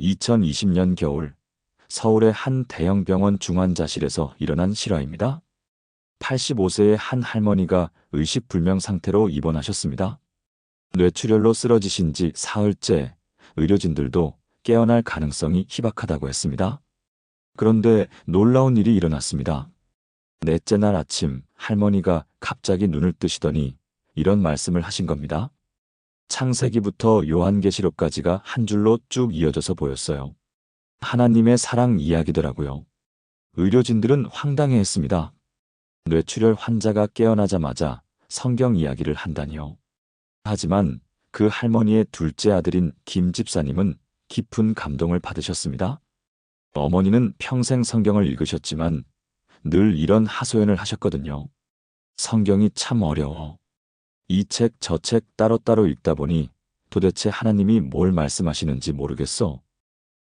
2020년 겨울 서울의 한 대형 병원 중환자실에서 일어난 실화입니다. 85세의 한 할머니가 의식불명 상태로 입원하셨습니다. 뇌출혈로 쓰러지신 지 사흘째, 의료진들도 깨어날 가능성이 희박하다고 했습니다. 그런데 놀라운 일이 일어났습니다. 넷째 날 아침 할머니가 갑자기 눈을 뜨시더니 이런 말씀을 하신 겁니다. 창세기부터 요한계시록까지가 한 줄로 쭉 이어져서 보였어요. 하나님의 사랑 이야기더라고요. 의료진들은 황당해했습니다. 뇌출혈 환자가 깨어나자마자 성경 이야기를 한다니요. 하지만 그 할머니의 둘째 아들인 김 집사님은 깊은 감동을 받으셨습니다. 어머니는 평생 성경을 읽으셨지만 늘 이런 하소연을 하셨거든요. 성경이 참 어려워. 이 책 저 책 따로따로 읽다 보니 도대체 하나님이 뭘 말씀하시는지 모르겠어.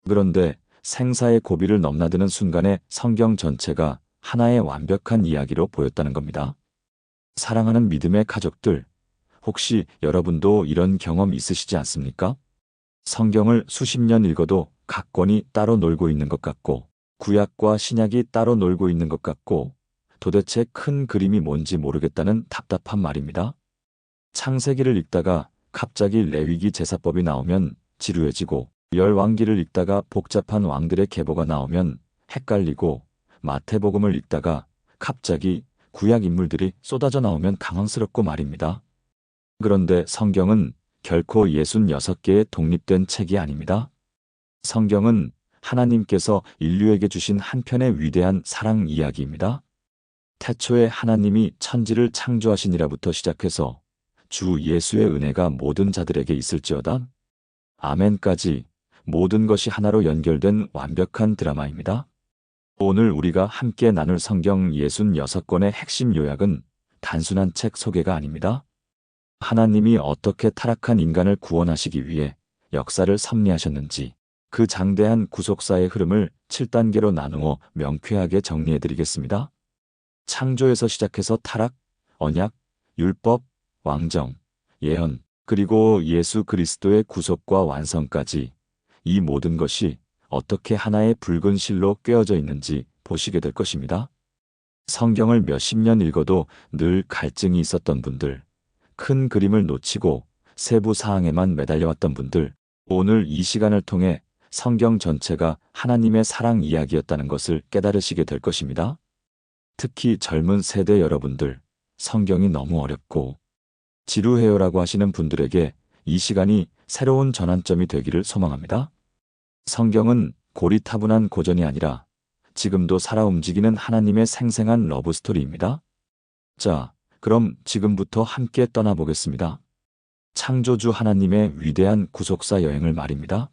그런데 생사의 고비를 넘나드는 순간에 성경 전체가 하나의 완벽한 이야기로 보였다는 겁니다. 사랑하는 믿음의 가족들, 혹시 여러분도 이런 경험 있으시지 않습니까? 성경을 수십 년 읽어도 각 권이 따로 놀고 있는 것 같고, 구약과 신약이 따로 놀고 있는 것 같고, 도대체 큰 그림이 뭔지 모르겠다는 답답한 말입니다. 창세기를 읽다가 갑자기 레위기 제사법이 나오면 지루해지고, 열왕기를 읽다가 복잡한 왕들의 계보가 나오면 헷갈리고, 마태복음을 읽다가 갑자기 구약 인물들이 쏟아져 나오면 당황스럽고 말입니다. 그런데 성경은 결코 66개의 독립된 책이 아닙니다. 성경은 하나님께서 인류에게 주신 한 편의 위대한 사랑 이야기입니다. 태초에 하나님이 천지를 창조하시니라부터 시작해서 주 예수의 은혜가 모든 자들에게 있을지어다. 아멘까지 모든 것이 하나로 연결된 완벽한 드라마입니다. 오늘 우리가 함께 나눌 성경 66권의 핵심 요약은 단순한 책 소개가 아닙니다. 하나님이 어떻게 타락한 인간을 구원하시기 위해 역사를 섭리하셨는지 그 장대한 구속사의 흐름을 7단계로 나누어 명쾌하게 정리해드리겠습니다. 창조에서 시작해서 타락, 언약, 율법, 왕정, 예언, 그리고 예수 그리스도의 구속과 완성까지 이 모든 것이 어떻게 하나의 붉은 실로 꿰어져 있는지 보시게 될 것입니다. 성경을 몇십 년 읽어도 늘 갈증이 있었던 분들, 큰 그림을 놓치고 세부 사항에만 매달려왔던 분들, 오늘 이 시간을 통해 성경 전체가 하나님의 사랑 이야기였다는 것을 깨달으시게 될 것입니다. 특히 젊은 세대 여러분들, 성경이 너무 어렵고 지루해요라고 하시는 분들에게 이 시간이 새로운 전환점이 되기를 소망합니다. 성경은 고리타분한 고전이 아니라 지금도 살아 움직이는 하나님의 생생한 러브스토리입니다. 자, 그럼 지금부터 함께 떠나보겠습니다. 창조주 하나님의 위대한 구속사 여행을 말입니다.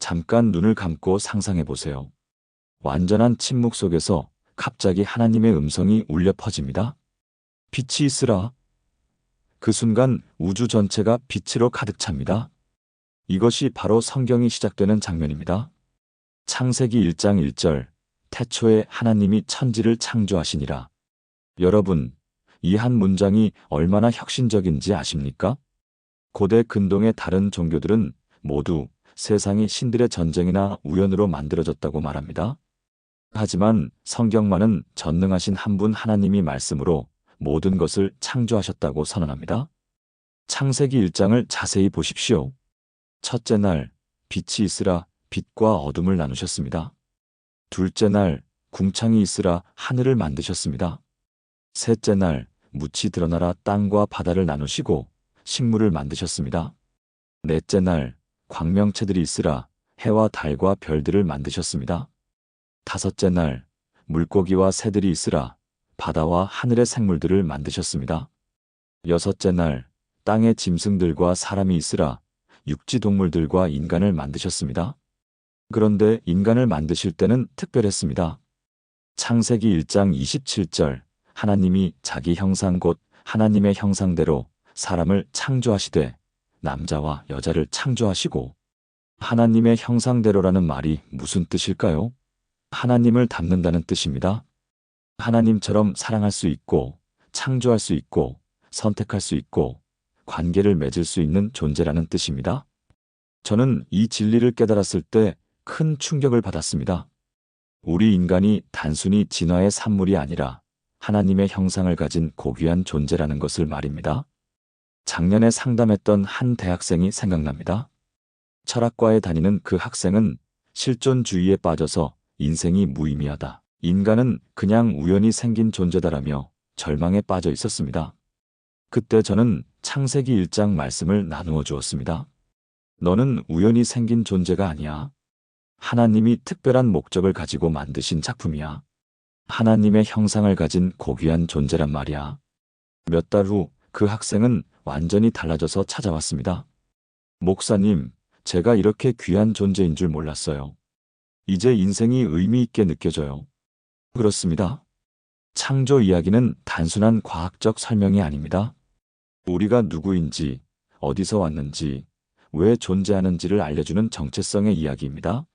잠깐 눈을 감고 상상해 보세요. 완전한 침묵 속에서 갑자기 하나님의 음성이 울려 퍼집니다. 빛이 있으라. 그 순간 우주 전체가 빛으로 가득 찹니다. 이것이 바로 성경이 시작되는 장면입니다. 창세기 1장 1절, 태초에 하나님이 천지를 창조하시니라. 여러분, 이 한 문장이 얼마나 혁신적인지 아십니까? 고대 근동의 다른 종교들은 모두 세상이 신들의 전쟁이나 우연으로 만들어졌다고 말합니다. 하지만 성경만은 전능하신 한 분 하나님이 말씀으로 모든 것을 창조하셨다고 선언합니다. 창세기 1장을 자세히 보십시오. 첫째 날, 빛이 있으라 빛과 어둠을 나누셨습니다. 둘째 날, 궁창이 있으라 하늘을 만드셨습니다. 셋째 날, 묻이 드러나라 땅과 바다를 나누시고 식물을 만드셨습니다. 넷째 날, 광명체들이 있으라 해와 달과 별들을 만드셨습니다. 다섯째 날, 물고기와 새들이 있으라 바다와 하늘의 생물들을 만드셨습니다. 여섯째 날, 땅의 짐승들과 사람이 있으라 육지 동물들과 인간을 만드셨습니다. 그런데 인간을 만드실 때는 특별했습니다. 창세기 1장 27절, 하나님이 자기 형상 곧 하나님의 형상대로 사람을 창조하시되 남자와 여자를 창조하시고, 하나님의 형상대로라는 말이 무슨 뜻일까요? 하나님을 닮는다는 뜻입니다. 하나님처럼 사랑할 수 있고, 창조할 수 있고, 선택할 수 있고, 관계를 맺을 수 있는 존재라는 뜻입니다. 저는 이 진리를 깨달았을 때 큰 충격을 받았습니다. 우리 인간이 단순히 진화의 산물이 아니라 하나님의 형상을 가진 고귀한 존재라는 것을 말입니다. 작년에 상담했던 한 대학생이 생각납니다. 철학과에 다니는 그 학생은 실존주의에 빠져서 인생이 무의미하다, 인간은 그냥 우연히 생긴 존재다라며 절망에 빠져 있었습니다. 그때 저는 창세기 1장 말씀을 나누어 주었습니다. 너는 우연히 생긴 존재가 아니야. 하나님이 특별한 목적을 가지고 만드신 작품이야. 하나님의 형상을 가진 고귀한 존재란 말이야. 몇 달 후 그 학생은 완전히 달라져서 찾아왔습니다. 목사님, 제가 이렇게 귀한 존재인 줄 몰랐어요. 이제 인생이 의미 있게 느껴져요. 그렇습니다. 창조 이야기는 단순한 과학적 설명이 아닙니다. 우리가 누구인지, 어디서 왔는지, 왜 존재하는지를 알려주는 정체성의 이야기입니다.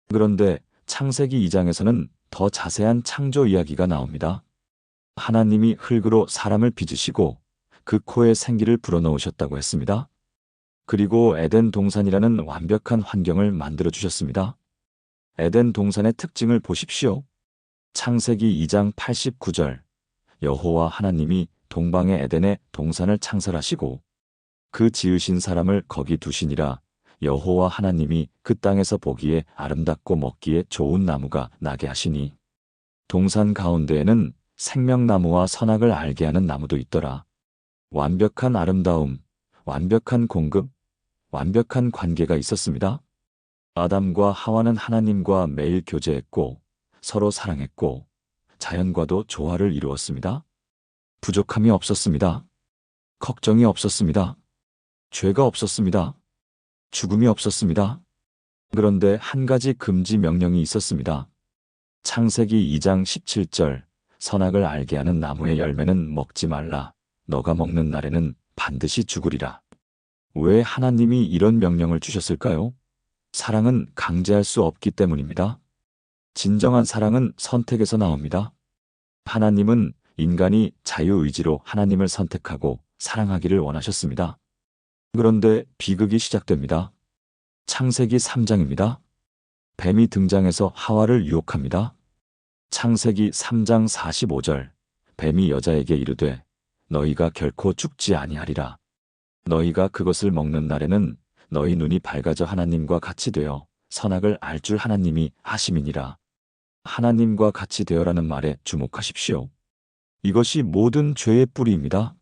그런데 창세기 2장에서는 더 자세한 창조 이야기가 나옵니다. 하나님이 흙으로 사람을 빚으시고 그 코에 생기를 불어넣으셨다고 했습니다. 그리고 에덴 동산이라는 완벽한 환경을 만들어 주셨습니다. 에덴 동산의 특징을 보십시오. 창세기 2장 89절, 여호와 하나님이 동방의 에덴에 동산을 창설하시고 그 지으신 사람을 거기 두시니라. 여호와 하나님이 그 땅에서 보기에 아름답고 먹기에 좋은 나무가 나게 하시니 동산 가운데에는 생명나무와 선악을 알게 하는 나무도 있더라. 완벽한 아름다움, 완벽한 공급, 완벽한 관계가 있었습니다. 아담과 하와는 하나님과 매일 교제했고 서로 사랑했고 자연과도 조화를 이루었습니다. 부족함이 없었습니다. 걱정이 없었습니다. 죄가 없었습니다. 죽음이 없었습니다. 그런데 한 가지 금지 명령이 있었습니다. 창세기 2장 17절, 선악을 알게 하는 나무의 열매는 먹지 말라. 너가 먹는 날에는 반드시 죽으리라. 왜 하나님이 이런 명령을 주셨을까요? 사랑은 강제할 수 없기 때문입니다. 진정한 사랑은 선택에서 나옵니다. 하나님은 인간이 자유의지로 하나님을 선택하고 사랑하기를 원하셨습니다. 그런데 비극이 시작됩니다. 창세기 3장입니다. 뱀이 등장해서 하와를 유혹합니다. 창세기 3장 45절, 뱀이 여자에게 이르되 너희가 결코 죽지 아니하리라. 너희가 그것을 먹는 날에는 너희 눈이 밝아져 하나님과 같이 되어 선악을 알 줄 하나님이 하심이니라. 하나님과 같이 되어라는 말에 주목하십시오. 이것이 모든 죄의 뿌리입니다.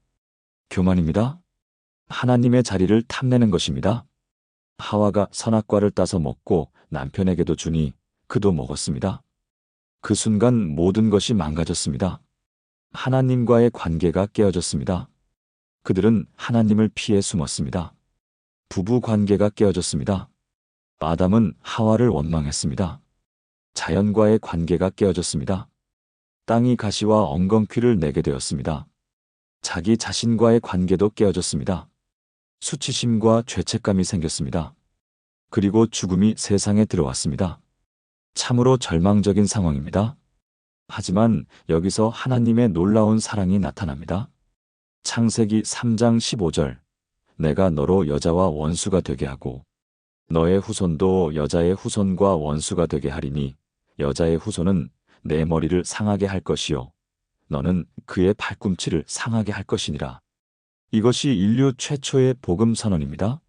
교만입니다. 하나님의 자리를 탐내는 것입니다. 하와가 선악과를 따서 먹고 남편에게도 주니 그도 먹었습니다. 그 순간 모든 것이 망가졌습니다. 하나님과의 관계가 깨어졌습니다. 그들은 하나님을 피해 숨었습니다. 부부 관계가 깨어졌습니다. 아담은 하와를 원망했습니다. 자연과의 관계가 깨어졌습니다. 땅이 가시와 엉겅퀴를 내게 되었습니다. 자기 자신과의 관계도 깨어졌습니다. 수치심과 죄책감이 생겼습니다. 그리고 죽음이 세상에 들어왔습니다. 참으로 절망적인 상황입니다. 하지만 여기서 하나님의 놀라운 사랑이 나타납니다. 창세기 3장 15절, 내가 너로 여자와 원수가 되게 하고 너의 후손도 여자의 후손과 원수가 되게 하리니 여자의 후손은 내 머리를 상하게 할 것이요 너는 그의 발꿈치를 상하게 할 것이니라. 이것이 인류 최초의 복음 선언입니다.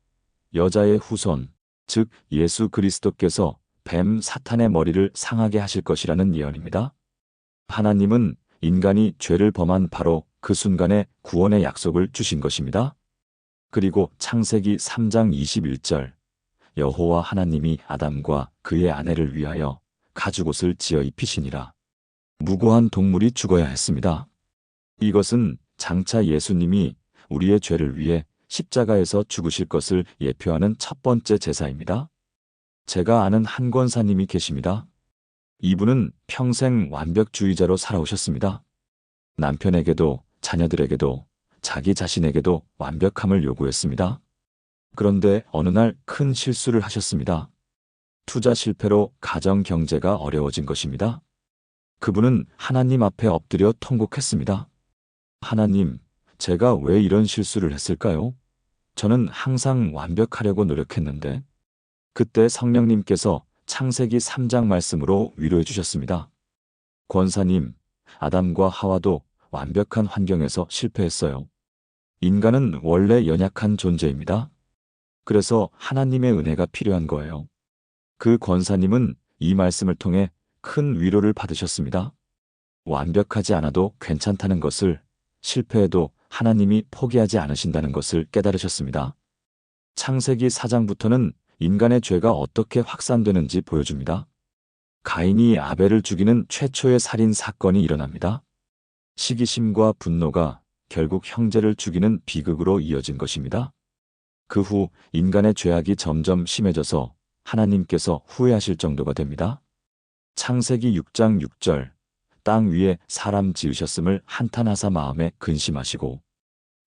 여자의 후손, 즉 예수 그리스도께서 뱀 사탄의 머리를 상하게 하실 것이라는 예언입니다. 하나님은 인간이 죄를 범한 바로 그 순간에 구원의 약속을 주신 것입니다. 그리고 창세기 3장 21절, 여호와 하나님이 아담과 그의 아내를 위하여 가죽옷을 지어 입히시니라. 무고한 동물이 죽어야 했습니다. 이것은 장차 예수님이 우리의 죄를 위해 십자가에서 죽으실 것을 예표하는 첫 번째 제사입니다. 제가 아는 한 권사님이 계십니다. 이분은 평생 완벽주의자로 살아오셨습니다. 남편에게도 자녀들에게도 자기 자신에게도 완벽함을 요구했습니다. 그런데 어느 날 큰 실수를 하셨습니다. 투자 실패로 가정 경제가 어려워진 것입니다. 그분은 하나님 앞에 엎드려 통곡했습니다. 하나님, 제가 왜 이런 실수를 했을까요? 저는 항상 완벽하려고 노력했는데. 그때 성령님께서 창세기 3장 말씀으로 위로해 주셨습니다. 권사님, 아담과 하와도 완벽한 환경에서 실패했어요. 인간은 원래 연약한 존재입니다. 그래서 하나님의 은혜가 필요한 거예요. 그 권사님은 이 말씀을 통해 큰 위로를 받으셨습니다. 완벽하지 않아도 괜찮다는 것을, 실패해도 하나님이 포기하지 않으신다는 것을 깨달으셨습니다. 창세기 4장부터는 인간의 죄가 어떻게 확산되는지 보여줍니다. 가인이 아벨을 죽이는 최초의 살인 사건이 일어납니다. 시기심과 분노가 결국 형제를 죽이는 비극으로 이어진 것입니다. 그 후 인간의 죄악이 점점 심해져서 하나님께서 후회하실 정도가 됩니다. 창세기 6장 6절, 땅 위에 사람 지으셨음을 한탄하사 마음에 근심하시고,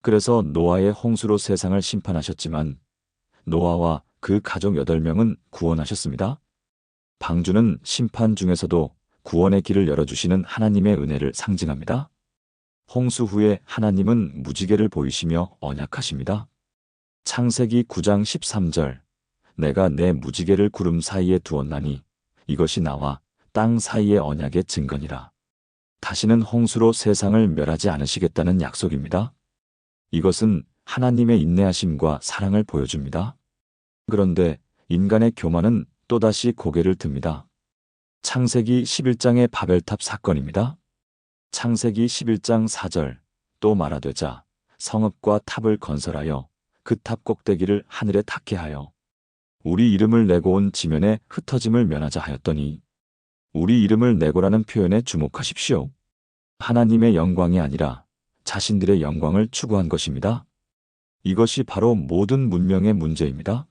그래서 노아의 홍수로 세상을 심판하셨지만 노아와 그 가족 8명은 구원하셨습니다. 방주는 심판 중에서도 구원의 길을 열어주시는 하나님의 은혜를 상징합니다. 홍수 후에 하나님은 무지개를 보이시며 언약하십니다. 창세기 9장 13절, 내가 내 무지개를 구름 사이에 두었나니 이것이 나와 땅 사이의 언약의 증거니라. 다시는 홍수로 세상을 멸하지 않으시겠다는 약속입니다. 이것은 하나님의 인내하심과 사랑을 보여줍니다. 그런데 인간의 교만은 또다시 고개를 듭니다. 창세기 11장의 바벨탑 사건입니다. 창세기 11장 4절, 또 말하되자 성읍과 탑을 건설하여 그 탑 꼭대기를 하늘에 닿게 하여 우리 이름을 내고 온 지면에 흩어짐을 면하자 하였더니, 우리 이름을 내고라는 표현에 주목하십시오. 하나님의 영광이 아니라 자신들의 영광을 추구한 것입니다. 이것이 바로 모든 문명의 문제입니다.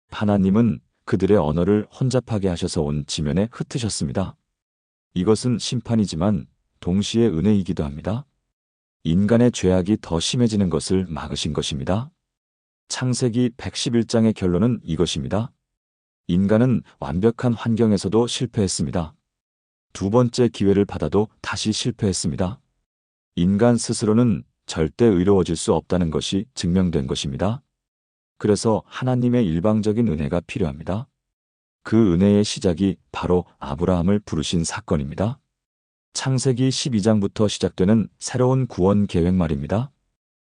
하나님은 그들의 언어를 혼잡하게 하셔서 온 지면에 흩으셨습니다. 이것은 심판이지만 동시에 은혜이기도 합니다. 인간의 죄악이 더 심해지는 것을 막으신 것입니다. 창세기 111장의 결론은 이것입니다. 인간은 완벽한 환경에서도 실패했습니다. 두 번째 기회를 받아도 다시 실패했습니다. 인간 스스로는 절대 의로워질 수 없다는 것이 증명된 것입니다. 그래서 하나님의 일방적인 은혜가 필요합니다. 그 은혜의 시작이 바로 아브라함을 부르신 사건입니다. 창세기 12장부터 시작되는 새로운 구원 계획 말입니다.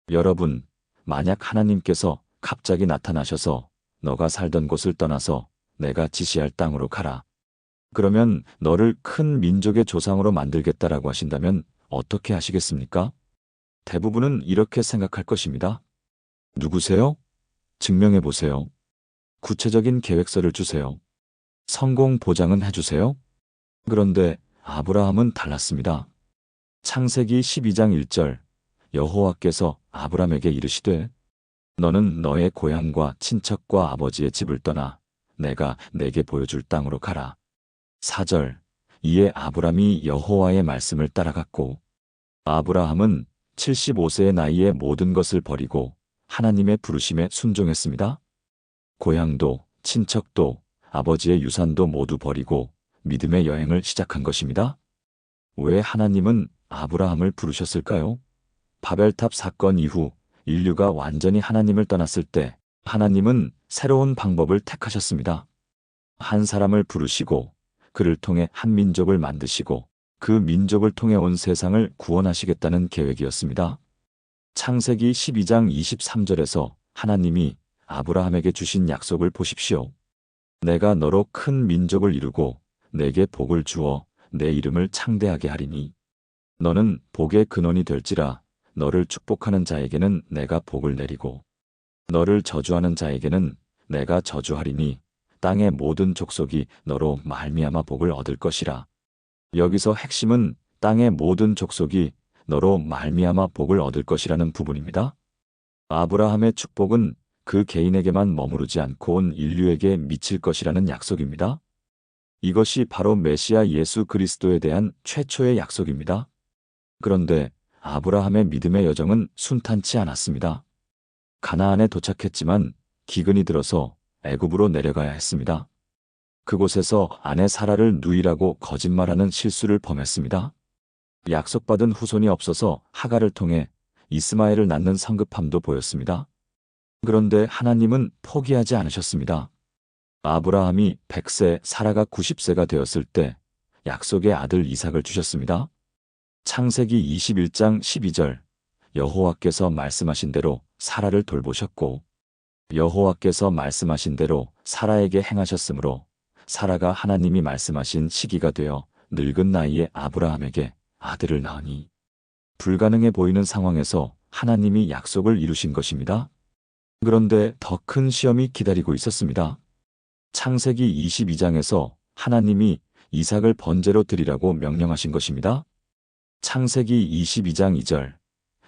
여러분, 만약 하나님께서 갑자기 나타나셔서 너가 살던 곳을 떠나서 내가 지시할 땅으로 가라, 그러면 너를 큰 민족의 조상으로 만들겠다라고 하신다면 어떻게 하시겠습니까? 대부분은 이렇게 생각할 것입니다. 누구세요? 증명해 보세요. 구체적인 계획서를 주세요. 성공 보장은 해주세요. 그런데 아브라함은 달랐습니다. 창세기 12장 1절, 여호와께서 아브라함에게 이르시되 너는 너의 고향과 친척과 아버지의 집을 떠나 내가 내게 보여줄 땅으로 가라. 4절, 이에 아브라함이 여호와의 말씀을 따라갔고, 아브라함은 75세의 나이에 모든 것을 버리고 하나님의 부르심에 순종했습니다. 고향도 친척도 아버지의 유산도 모두 버리고 믿음의 여행을 시작한 것입니다. 왜 하나님은 아브라함을 부르셨을까요? 바벨탑 사건 이후 인류가 완전히 하나님을 떠났을 때 하나님은 새로운 방법을 택하셨습니다. 한 사람을 부르시고 그를 통해 한 민족을 만드시고 그 민족을 통해 온 세상을 구원하시겠다는 계획이었습니다. 창세기 12장 23절에서 하나님이 아브라함에게 주신 약속을 보십시오. 내가 너로 큰 민족을 이루고 내게 복을 주어 내 이름을 창대하게 하리니 너는 복의 근원이 될지라. 너를 축복하는 자에게는 내가 복을 내리고 너를 저주하는 자에게는 내가 저주하리니 땅의 모든 족속이 너로 말미암아 복을 얻을 것이라. 여기서 핵심은 땅의 모든 족속이 너로 말미암아 복을 얻을 것이라는 부분입니다. 아브라함의 축복은 그 개인에게만 머무르지 않고 온 인류에게 미칠 것이라는 약속입니다. 이것이 바로 메시아 예수 그리스도에 대한 최초의 약속입니다. 그런데 아브라함의 믿음의 여정은 순탄치 않았습니다. 가나안에 도착했지만 기근이 들어서 애굽으로 내려가야 했습니다. 그곳에서 아내 사라를 누이라고 거짓말하는 실수를 범했습니다. 약속받은 후손이 없어서 하갈을 통해 이스마엘을 낳는 성급함도 보였습니다. 그런데 하나님은 포기하지 않으셨습니다. 아브라함이 100세, 사라가 90세가 되었을 때 약속의 아들 이삭을 주셨습니다. 창세기 21장 12절 여호와께서 말씀하신 대로 사라를 돌보셨고 여호와께서 말씀하신 대로 사라에게 행하셨으므로 사라가 하나님이 말씀하신 시기가 되어 늙은 나이에 아브라함에게 아들을 낳으니 불가능해 보이는 상황에서 하나님이 약속을 이루신 것입니다. 그런데 더 큰 시험이 기다리고 있었습니다. 창세기 22장에서 하나님이 이삭을 번제로 드리라고 명령하신 것입니다. 창세기 22장 2절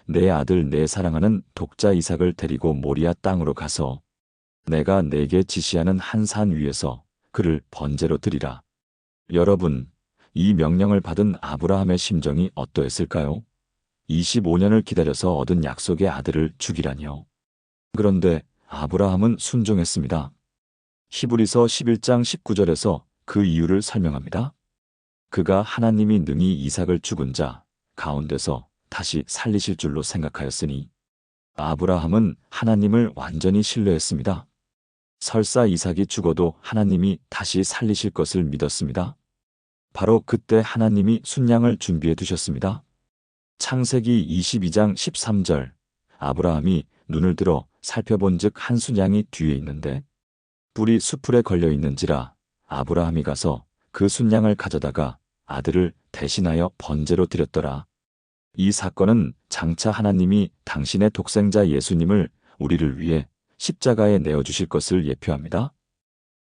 내 아들 내 사랑하는 독자 이삭을 데리고 모리아 땅으로 가서 내가 내게 지시하는 한 산 위에서 그를 번제로 드리라. 여러분, 이 명령을 받은 아브라함의 심정이 어떠했을까요? 25년을 기다려서 얻은 약속의 아들을 죽이라니요. 그런데 아브라함은 순종했습니다. 히브리서 11장 19절에서 그 이유를 설명합니다. 그가 하나님이 능히 이삭을 죽은 자 가운데서 다시 살리실 줄로 생각하였으니 아브라함은 하나님을 완전히 신뢰했습니다. 설사 이삭이 죽어도 하나님이 다시 살리실 것을 믿었습니다. 바로 그때 하나님이 순양을 준비해 두셨습니다. 창세기 22장 13절 아브라함이 눈을 들어 살펴본즉 한 순양이 뒤에 있는데 뿔이 수풀에 걸려 있는지라 아브라함이 가서 그 순양을 가져다가 아들을 대신하여 번제로 드렸더라. 이 사건은 장차 하나님이 당신의 독생자 예수님을 우리를 위해 십자가에 내어주실 것을 예표합니다.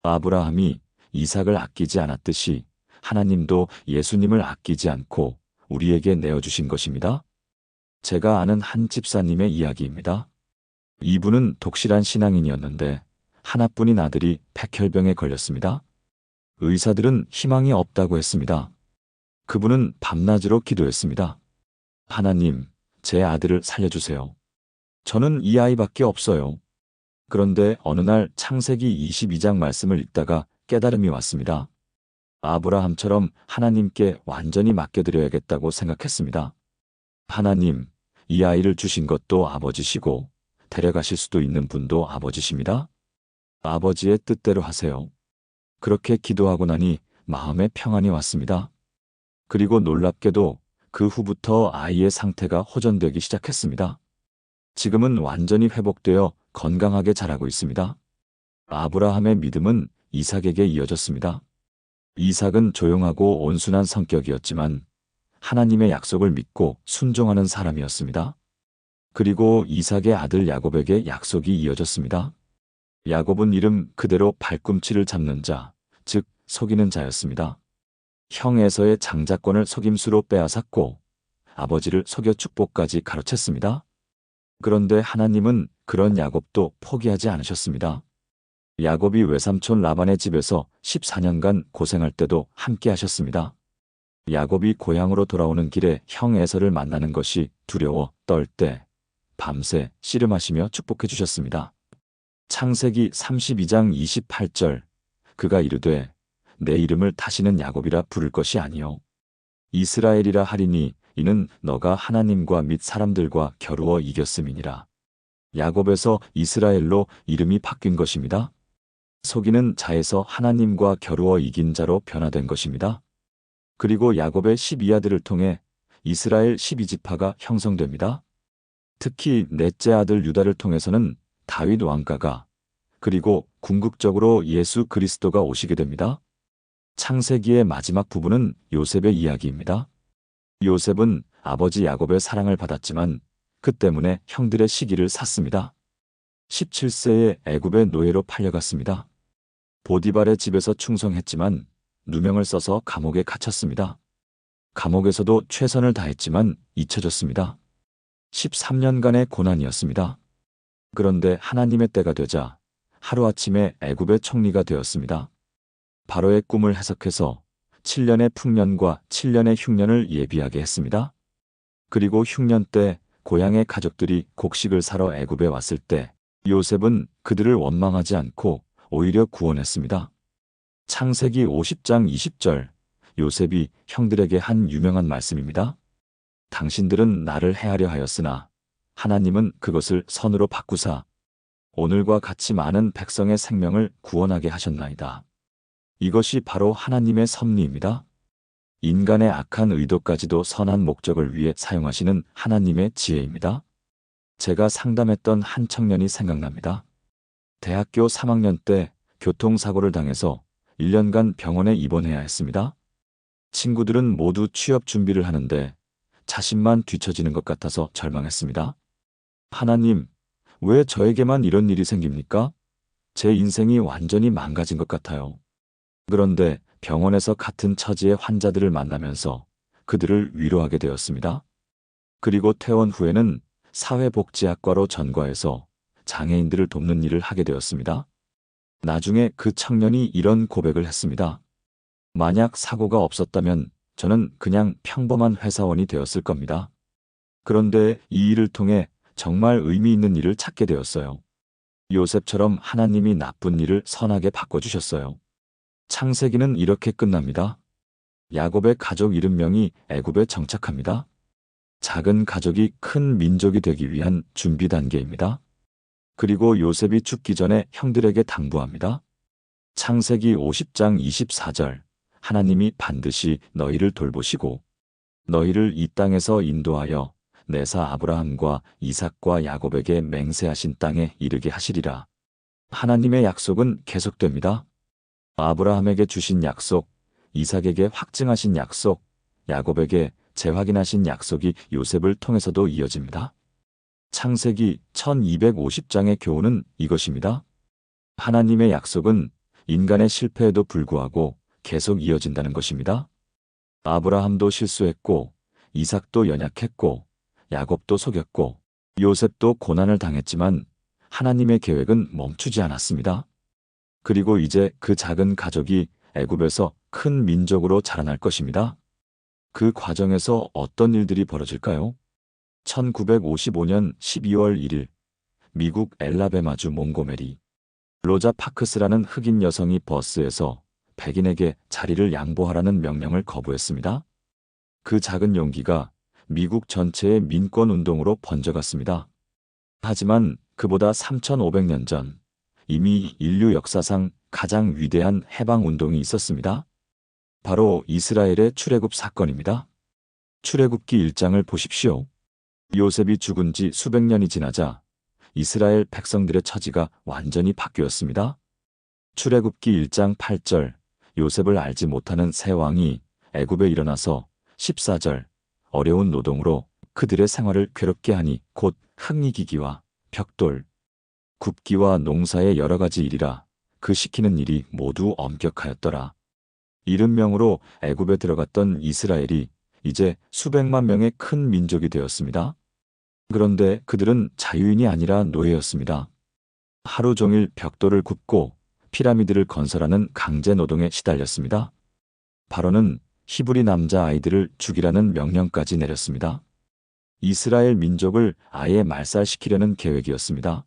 아브라함이 이삭을 아끼지 않았듯이 하나님도 예수님을 아끼지 않고 우리에게 내어주신 것입니다. 제가 아는 한 집사님의 이야기입니다. 이분은 독실한 신앙인이었는데 하나뿐인 아들이 백혈병에 걸렸습니다. 의사들은 희망이 없다고 했습니다. 그분은 밤낮으로 기도했습니다. 하나님, 제 아들을 살려주세요. 저는 이 아이밖에 없어요. 그런데 어느 날 창세기 22장 말씀을 읽다가 깨달음이 왔습니다. 아브라함처럼 하나님께 완전히 맡겨드려야겠다고 생각했습니다. 하나님, 이 아이를 주신 것도 아버지시고 데려가실 수도 있는 분도 아버지십니다. 아버지의 뜻대로 하세요. 그렇게 기도하고 나니 마음에 평안이 왔습니다. 그리고 놀랍게도 그 후부터 아이의 상태가 호전되기 시작했습니다. 지금은 완전히 회복되어 건강하게 자라고 있습니다. 아브라함의 믿음은 이삭에게 이어졌습니다. 이삭은 조용하고 온순한 성격이었지만 하나님의 약속을 믿고 순종하는 사람이었습니다. 그리고 이삭의 아들 야곱에게 약속이 이어졌습니다. 야곱은 이름 그대로 발꿈치를 잡는 자, 즉 속이는 자였습니다. 형 에서의 장자권을 속임수로 빼앗았고 아버지를 속여 축복까지 가로챘습니다. 그런데 하나님은 그런 야곱도 포기하지 않으셨습니다. 야곱이 외삼촌 라반의 집에서 14년간 고생할 때도 함께 하셨습니다. 야곱이 고향으로 돌아오는 길에 형 에서를 만나는 것이 두려워 떨 때 밤새 씨름하시며 축복해 주셨습니다. 창세기 32장 28절 그가 이르되 내 이름을 다시는 야곱이라 부를 것이 아니요 이스라엘이라 하리니 이는 너가 하나님과 및 사람들과 겨루어 이겼음이니라. 야곱에서 이스라엘로 이름이 바뀐 것입니다. 속이는 자에서 하나님과 겨루어 이긴 자로 변화된 것입니다. 그리고 야곱의 12아들을 통해 이스라엘 12지파가 형성됩니다. 특히 넷째 아들 유다를 통해서는 다윗 왕가가 그리고 궁극적으로 예수 그리스도가 오시게 됩니다. 창세기의 마지막 부분은 요셉의 이야기입니다. 요셉은 아버지 야곱의 사랑을 받았지만 그 때문에 형들의 시기를 샀습니다. 17세에 애굽의 노예로 팔려갔습니다. 보디발의 집에서 충성했지만 누명을 써서 감옥에 갇혔습니다. 감옥에서도 최선을 다했지만 잊혀졌습니다. 13년간의 고난이었습니다. 그런데 하나님의 때가 되자 하루아침에 애굽의 총리가 되었습니다. 바로의 꿈을 해석해서 7년의 풍년과 7년의 흉년을 예비하게 했습니다. 그리고 흉년 때 고향의 가족들이 곡식을 사러 애굽에 왔을 때 요셉은 그들을 원망하지 않고 오히려 구원했습니다. 창세기 50장 20절 요셉이 형들에게 한 유명한 말씀입니다. 당신들은 나를 해하려 하였으나 하나님은 그것을 선으로 바꾸사 오늘과 같이 많은 백성의 생명을 구원하게 하셨나이다. 이것이 바로 하나님의 섭리입니다. 인간의 악한 의도까지도 선한 목적을 위해 사용하시는 하나님의 지혜입니다. 제가 상담했던 한 청년이 생각납니다. 대학교 3학년 때 교통사고를 당해서 1년간 병원에 입원해야 했습니다. 친구들은 모두 취업 준비를 하는데 자신만 뒤처지는 것 같아서 절망했습니다. 하나님, 왜 저에게만 이런 일이 생깁니까? 제 인생이 완전히 망가진 것 같아요. 그런데 병원에서 같은 처지의 환자들을 만나면서 그들을 위로하게 되었습니다. 그리고 퇴원 후에는 사회복지학과로 전과해서 장애인들을 돕는 일을 하게 되었습니다. 나중에 그 청년이 이런 고백을 했습니다. 만약 사고가 없었다면 저는 그냥 평범한 회사원이 되었을 겁니다. 그런데 이 일을 통해 정말 의미 있는 일을 찾게 되었어요. 요셉처럼 하나님이 나쁜 일을 선하게 바꿔주셨어요. 창세기는 이렇게 끝납니다. 야곱의 가족 70명이 애굽에 정착합니다. 작은 가족이 큰 민족이 되기 위한 준비 단계입니다. 그리고 요셉이 죽기 전에 형들에게 당부합니다. 창세기 50장 24절, 하나님이 반드시 너희를 돌보시고 너희를 이 땅에서 인도하여 내사 아브라함과 이삭과 야곱에게 맹세하신 땅에 이르게 하시리라. 하나님의 약속은 계속됩니다. 아브라함에게 주신 약속, 이삭에게 확증하신 약속, 야곱에게 재확인하신 약속이 요셉을 통해서도 이어집니다. 창세기 1250장의 교훈은 이것입니다. 하나님의 약속은 인간의 실패에도 불구하고 계속 이어진다는 것입니다. 아브라함도 실수했고, 이삭도 연약했고, 야곱도 속였고, 요셉도 고난을 당했지만 하나님의 계획은 멈추지 않았습니다. 그리고 이제 그 작은 가족이 애굽에서 큰 민족으로 자라날 것입니다. 그 과정에서 어떤 일들이 벌어질까요? 1955년 12월 1일, 미국 엘라베마주 몽고메리, 로자 파크스라는 흑인 여성이 버스에서 백인에게 자리를 양보하라는 명령을 거부했습니다. 그 작은 용기가 미국 전체의 민권운동으로 번져갔습니다. 하지만 그보다 3,500년 전, 이미 인류 역사상 가장 위대한 해방운동이 있었습니다. 바로 이스라엘의 출애굽 사건입니다. 출애굽기 1장을 보십시오. 요셉이 죽은 지 수백 년이 지나자 이스라엘 백성들의 처지가 완전히 바뀌었습니다. 출애굽기 1장 8절, 요셉을 알지 못하는 새 왕이 애굽에 일어나서 14절, 어려운 노동으로 그들의 생활을 괴롭게 하니 곧 흙이기기와 벽돌, 굽기와 농사의 여러 가지 일이라 그 시키는 일이 모두 엄격하였더라. 70명으로 애굽에 들어갔던 이스라엘이 이제 수백만 명의 큰 민족이 되었습니다. 그런데 그들은 자유인이 아니라 노예였습니다. 하루 종일 벽돌을 굽고 피라미드를 건설하는 강제 노동에 시달렸습니다. 바로는 히브리 남자 아이들을 죽이라는 명령까지 내렸습니다. 이스라엘 민족을 아예 말살시키려는 계획이었습니다.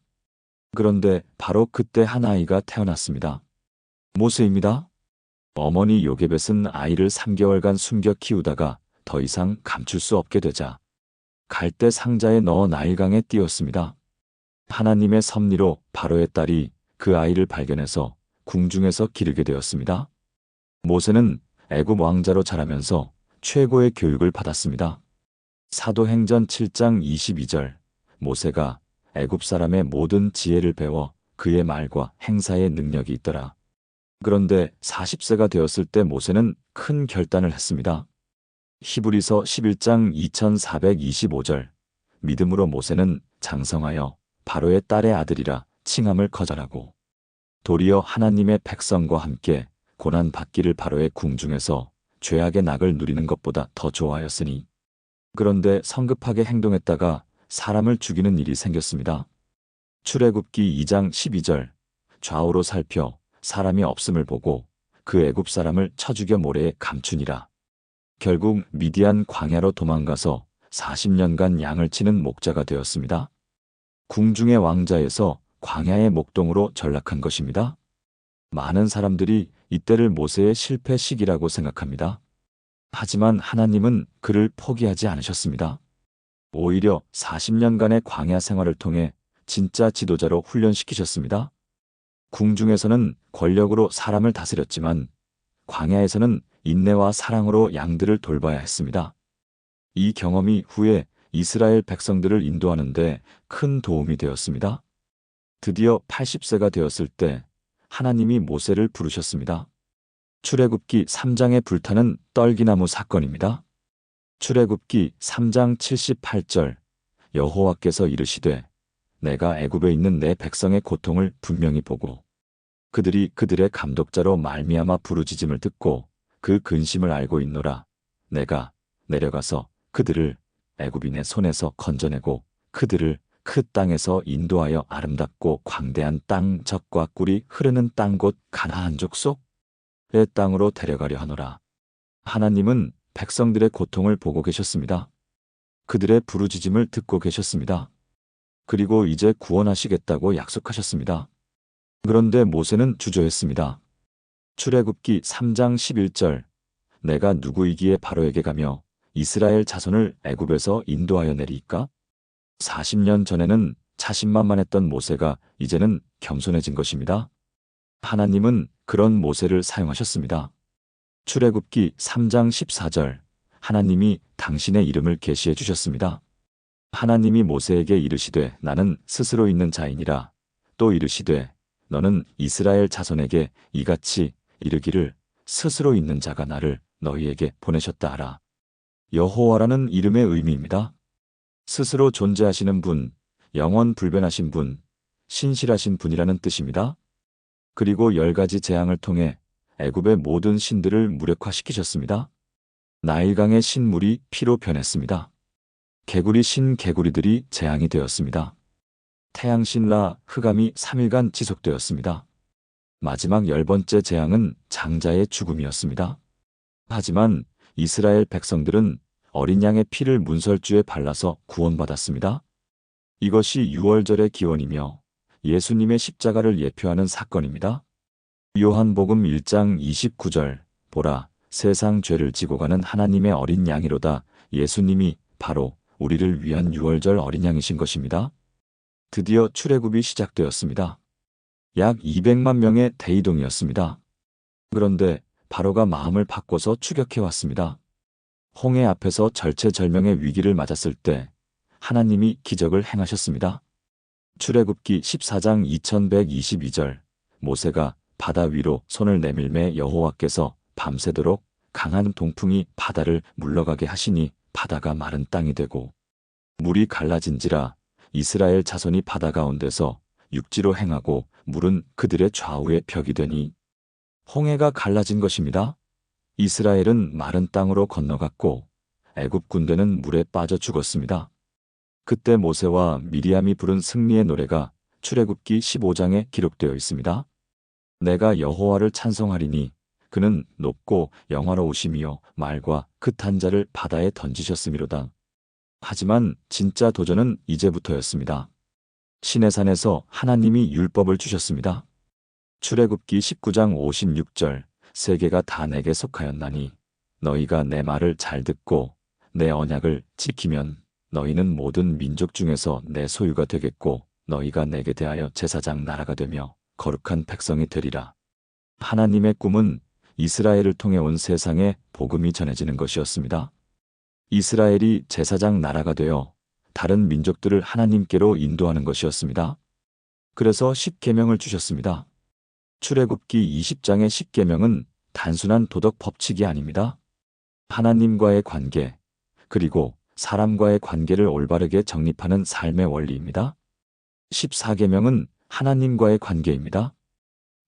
그런데 바로 그때 한 아이가 태어났습니다. 모세입니다. 어머니 요게벳은 아이를 3개월간 숨겨 키우다가 더 이상 감출 수 없게 되자 갈대 상자에 넣어 나일강에 띄웠습니다. 하나님의 섭리로 바로의 딸이 그 아이를 발견해서 궁중에서 기르게 되었습니다. 모세는 애굽 왕자로 자라면서 최고의 교육을 받았습니다. 사도행전 7장 22절, 모세가 애굽 사람의 모든 지혜를 배워 그의 말과 행사의 능력이 있더라. 그런데 40세가 되었을 때 모세는 큰 결단을 했습니다. 히브리서 11장 2425절, 믿음으로 모세는 장성하여 바로의 딸의 아들이라 칭함을 거절하고 도리어 하나님의 백성과 함께 고난받기를 바로의 궁중에서 죄악의 낙을 누리는 것보다 더 좋아하였으니. 그런데 성급하게 행동했다가 사람을 죽이는 일이 생겼습니다. 출애굽기 2장 12절, 좌우로 살펴 사람이 없음을 보고 그 애굽 사람을 쳐 죽여 모래에 감추니라. 결국 미디안 광야로 도망가서 40년간 양을 치는 목자가 되었습니다. 궁중의 왕자에서 광야의 목동으로 전락한 것입니다. 많은 사람들이 이때를 모세의 실패 시기라고 생각합니다. 하지만 하나님은 그를 포기하지 않으셨습니다. 오히려 40년간의 광야 생활을 통해 진짜 지도자로 훈련시키셨습니다. 궁중에서는 권력으로 사람을 다스렸지만 광야에서는 인내와 사랑으로 양들을 돌봐야 했습니다. 이 경험이 후에 이스라엘 백성들을 인도하는데 큰 도움이 되었습니다. 드디어 80세가 되었을 때 하나님이 모세를 부르셨습니다. 출애굽기 3장에 불타는 떨기나무 사건입니다. 출애굽기 3장 78절 여호와께서 이르시되 내가 애굽에 있는 내 백성의 고통을 분명히 보고 그들이 그들의 감독자로 말미암아 부르짖음을 듣고 그 근심을 알고 있노라. 내가 내려가서 그들을 애굽인의 손에서 건져내고 그들을 그 땅에서 인도하여 아름답고 광대한 땅 젖과 꿀이 흐르는 땅 곧 가나안 족속의 땅으로 데려가려 하노라. 하나님은 백성들의 고통을 보고 계셨습니다. 그들의 부르짖음을 듣고 계셨습니다. 그리고 이제 구원하시겠다고 약속하셨습니다. 그런데 모세는 주저했습니다. 출애굽기 3장 11절 내가 누구이기에 바로에게 가며 이스라엘 자손을 애굽에서 인도하여 내리이까? 40년 전에는 자신만만했던 모세가 이제는 겸손해진 것입니다. 하나님은 그런 모세를 사용하셨습니다. 출애굽기 3장 14절 하나님이 당신의 이름을 계시해 주셨습니다. 하나님이 모세에게 이르시되 나는 스스로 있는 자이니라. 또 이르시되 너는 이스라엘 자손에게 이같이 이르기를 스스로 있는 자가 나를 너희에게 보내셨다 하라. 여호와라는 이름의 의미입니다. 스스로 존재하시는 분, 영원 불변하신 분, 신실하신 분이라는 뜻입니다. 그리고 10가지 재앙을 통해 애굽의 모든 신들을 무력화시키셨습니다. 나일강의 신물이 피로 변했습니다. 개구리 신개구리들이 재앙이 되었습니다. 태양신 라 흑암이 3일간 지속되었습니다. 마지막 10번째 재앙은 장자의 죽음이었습니다. 하지만 이스라엘 백성들은 어린 양의 피를 문설주에 발라서 구원받았습니다. 이것이 유월절의 기원이며 예수님의 십자가를 예표하는 사건입니다. 요한복음 1장 29절 보라 세상 죄를 지고 가는 하나님의 어린 양이로다. 예수님이 바로 우리를 위한 유월절 어린 양이신 것입니다. 드디어 출애굽이 시작되었습니다. 약 200만 명의 대이동이었습니다. 그런데 바로가 마음을 바꿔서 추격해왔습니다. 홍해 앞에서 절체절명의 위기를 맞았을 때 하나님이 기적을 행하셨습니다. 출애굽기 14장 2122절 모세가 바다 위로 손을 내밀매 여호와께서 밤새도록 강한 동풍이 바다를 물러가게 하시니 바다가 마른 땅이 되고 물이 갈라진지라 이스라엘 자손이 바다 가운데서 육지로 행하고 물은 그들의 좌우에 벽이 되니 홍해가 갈라진 것입니다. 이스라엘은 마른 땅으로 건너갔고 애굽 군대는 물에 빠져 죽었습니다. 그때 모세와 미리암이 부른 승리의 노래가 출애굽기 15장에 기록되어 있습니다. 내가 여호와를 찬송하리니 그는 높고 영화로우시며 말과 그 탄자를 바다에 던지셨음이로다. 하지만 진짜 도전은 이제부터였습니다. 시내산에서 하나님이 율법을 주셨습니다. 출애굽기 19장 56절 세계가 다 내게 속하였나니 너희가 내 말을 잘 듣고 내 언약을 지키면 너희는 모든 민족 중에서 내 소유가 되겠고 너희가 내게 대하여 제사장 나라가 되며 거룩한 백성이 되리라. 하나님의 꿈은 이스라엘을 통해 온 세상에 복음이 전해지는 것이었습니다. 이스라엘이 제사장 나라가 되어 다른 민족들을 하나님께로 인도하는 것이었습니다. 그래서 십계명을 주셨습니다. 출애굽기 20장의 십계명은 단순한 도덕 법칙이 아닙니다. 하나님과의 관계, 그리고 사람과의 관계를 올바르게 정립하는 삶의 원리입니다. 14계명은 하나님과의 관계입니다.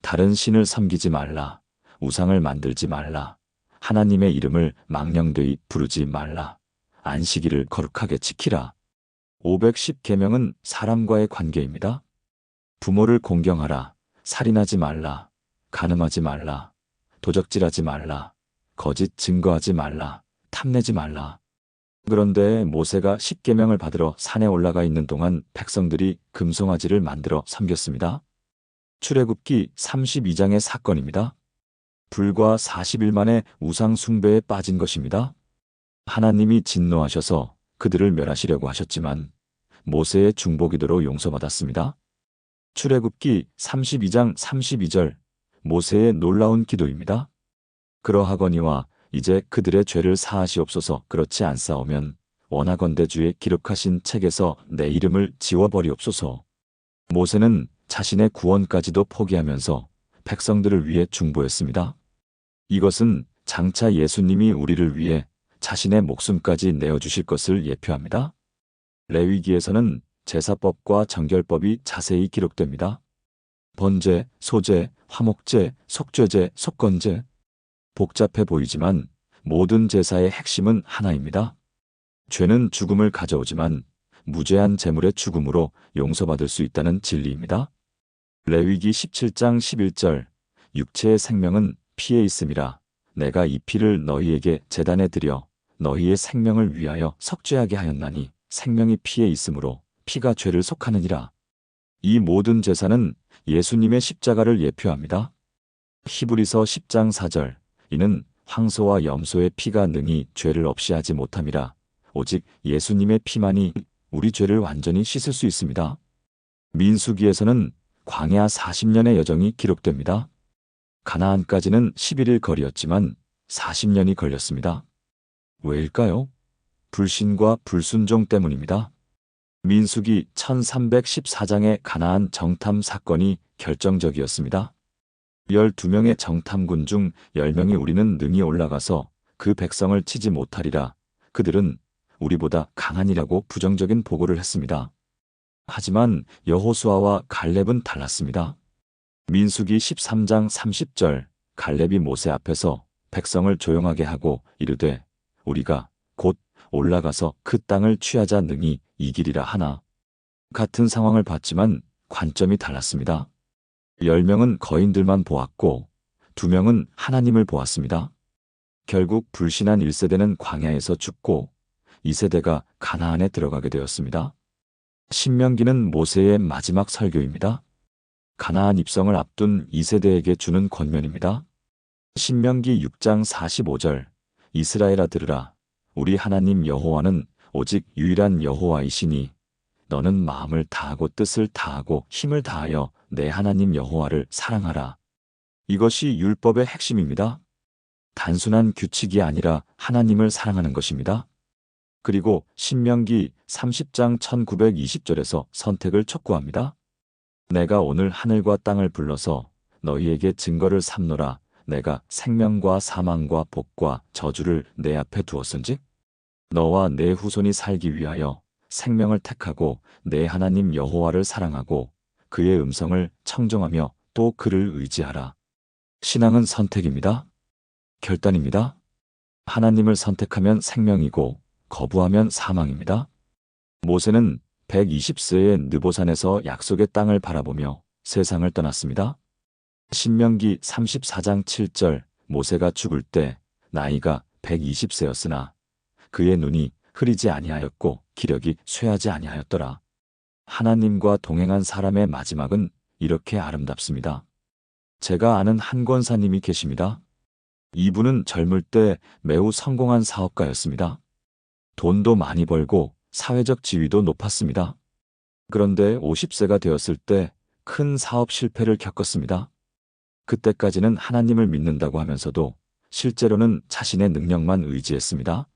다른 신을 섬기지 말라, 우상을 만들지 말라, 하나님의 이름을 망령되이 부르지 말라, 안식일을 거룩하게 지키라. 510계명은 사람과의 관계입니다. 부모를 공경하라, 살인하지 말라, 간음하지 말라, 도적질하지 말라, 거짓 증거하지 말라, 탐내지 말라. 그런데 모세가 십계명을 받으러 산에 올라가 있는 동안 백성들이 금송아지를 만들어 섬겼습니다. 출애굽기 32장의 사건입니다. 불과 40일 만에 우상 숭배에 빠진 것입니다. 하나님이 진노하셔서 그들을 멸하시려고 하셨지만 모세의 중보기도로 용서받았습니다. 출애굽기 32장 32절 모세의 놀라운 기도입니다. 그러하거니와 이제 그들의 죄를 사하시옵소서. 그렇지 않사오면 원하건대 주의 기록하신 책에서 내 이름을 지워버리옵소서. 모세는 자신의 구원까지도 포기하면서 백성들을 위해 중보했습니다. 이것은 장차 예수님이 우리를 위해 자신의 목숨까지 내어주실 것을 예표합니다. 레위기에서는 제사법과 정결법이 자세히 기록됩니다. 번제, 소제, 화목제, 속죄제, 속건제. 복잡해 보이지만 모든 제사의 핵심은 하나입니다. 죄는 죽음을 가져오지만 무죄한 제물의 죽음으로 용서받을 수 있다는 진리입니다. 레위기 17장 11절 육체의 생명은 피에 있음이라 내가 이 피를 너희에게 제단에 드려 너희의 생명을 위하여 속죄하게 하였나니 생명이 피에 있으므로 피가 죄를 속하느니라. 이 모든 제사는 예수님의 십자가를 예표합니다. 히브리서 10장 4절 이는 황소와 염소의 피가 능히 죄를 없이 하지 못함이라 오직 예수님의 피만이 우리 죄를 완전히 씻을 수 있습니다. 민수기에서는 광야 40년의 여정이 기록됩니다. 가나안까지는 11일 거리였지만 40년이 걸렸습니다. 왜일까요? 불신과 불순종 때문입니다. 민수기 1314장의 가나안 정탐 사건이 결정적이었습니다. 12명의 정탐군 중 10명이 우리는 능히 올라가서 그 백성을 치지 못하리라. 그들은 우리보다 강하니라고 부정적인 보고를 했습니다. 하지만 여호수아와 갈렙은 달랐습니다. 민수기 13장 30절 갈렙이 모세 앞에서 백성을 조용하게 하고 이르되 우리가 곧 올라가서 그 땅을 취하자 능히 이기리라 하나. 같은 상황을 봤지만 관점이 달랐습니다. 10명은 거인들만 보았고 2명은 하나님을 보았습니다. 결국 불신한 1세대는 광야에서 죽고 2세대가 가나안에 들어가게 되었습니다. 신명기는 모세의 마지막 설교입니다. 가나안 입성을 앞둔 2세대에게 주는 권면입니다. 신명기 6장 45절 이스라엘아 들으라 우리 하나님 여호와는 오직 유일한 여호와이시니 너는 마음을 다하고 뜻을 다하고 힘을 다하여 내 하나님 여호와를 사랑하라. 이것이 율법의 핵심입니다. 단순한 규칙이 아니라 하나님을 사랑하는 것입니다. 그리고 신명기 30장 1920절에서 선택을 촉구합니다. 내가 오늘 하늘과 땅을 불러서 너희에게 증거를 삼노라. 내가 생명과 사망과 복과 저주를 내 앞에 두었은즉 너와 내 후손이 살기 위하여 생명을 택하고 내 하나님 여호와를 사랑하고 그의 음성을 청종하며 또 그를 의지하라. 신앙은 선택입니다. 결단입니다. 하나님을 선택하면 생명이고 거부하면 사망입니다. 모세는 120세의 느보산에서 약속의 땅을 바라보며 세상을 떠났습니다. 신명기 34장 7절 모세가 죽을 때 나이가 120세였으나 그의 눈이 흐리지 아니하였고 기력이 쇠하지 아니하였더라. 하나님과 동행한 사람의 마지막은 이렇게 아름답습니다. 제가 아는 한 권사님이 계십니다. 이분은 젊을 때 매우 성공한 사업가였습니다. 돈도 많이 벌고 사회적 지위도 높았습니다. 그런데 50세가 되었을 때 큰 사업 실패를 겪었습니다. 그때까지는 하나님을 믿는다고 하면서도 실제로는 자신의 능력만 의지했습니다.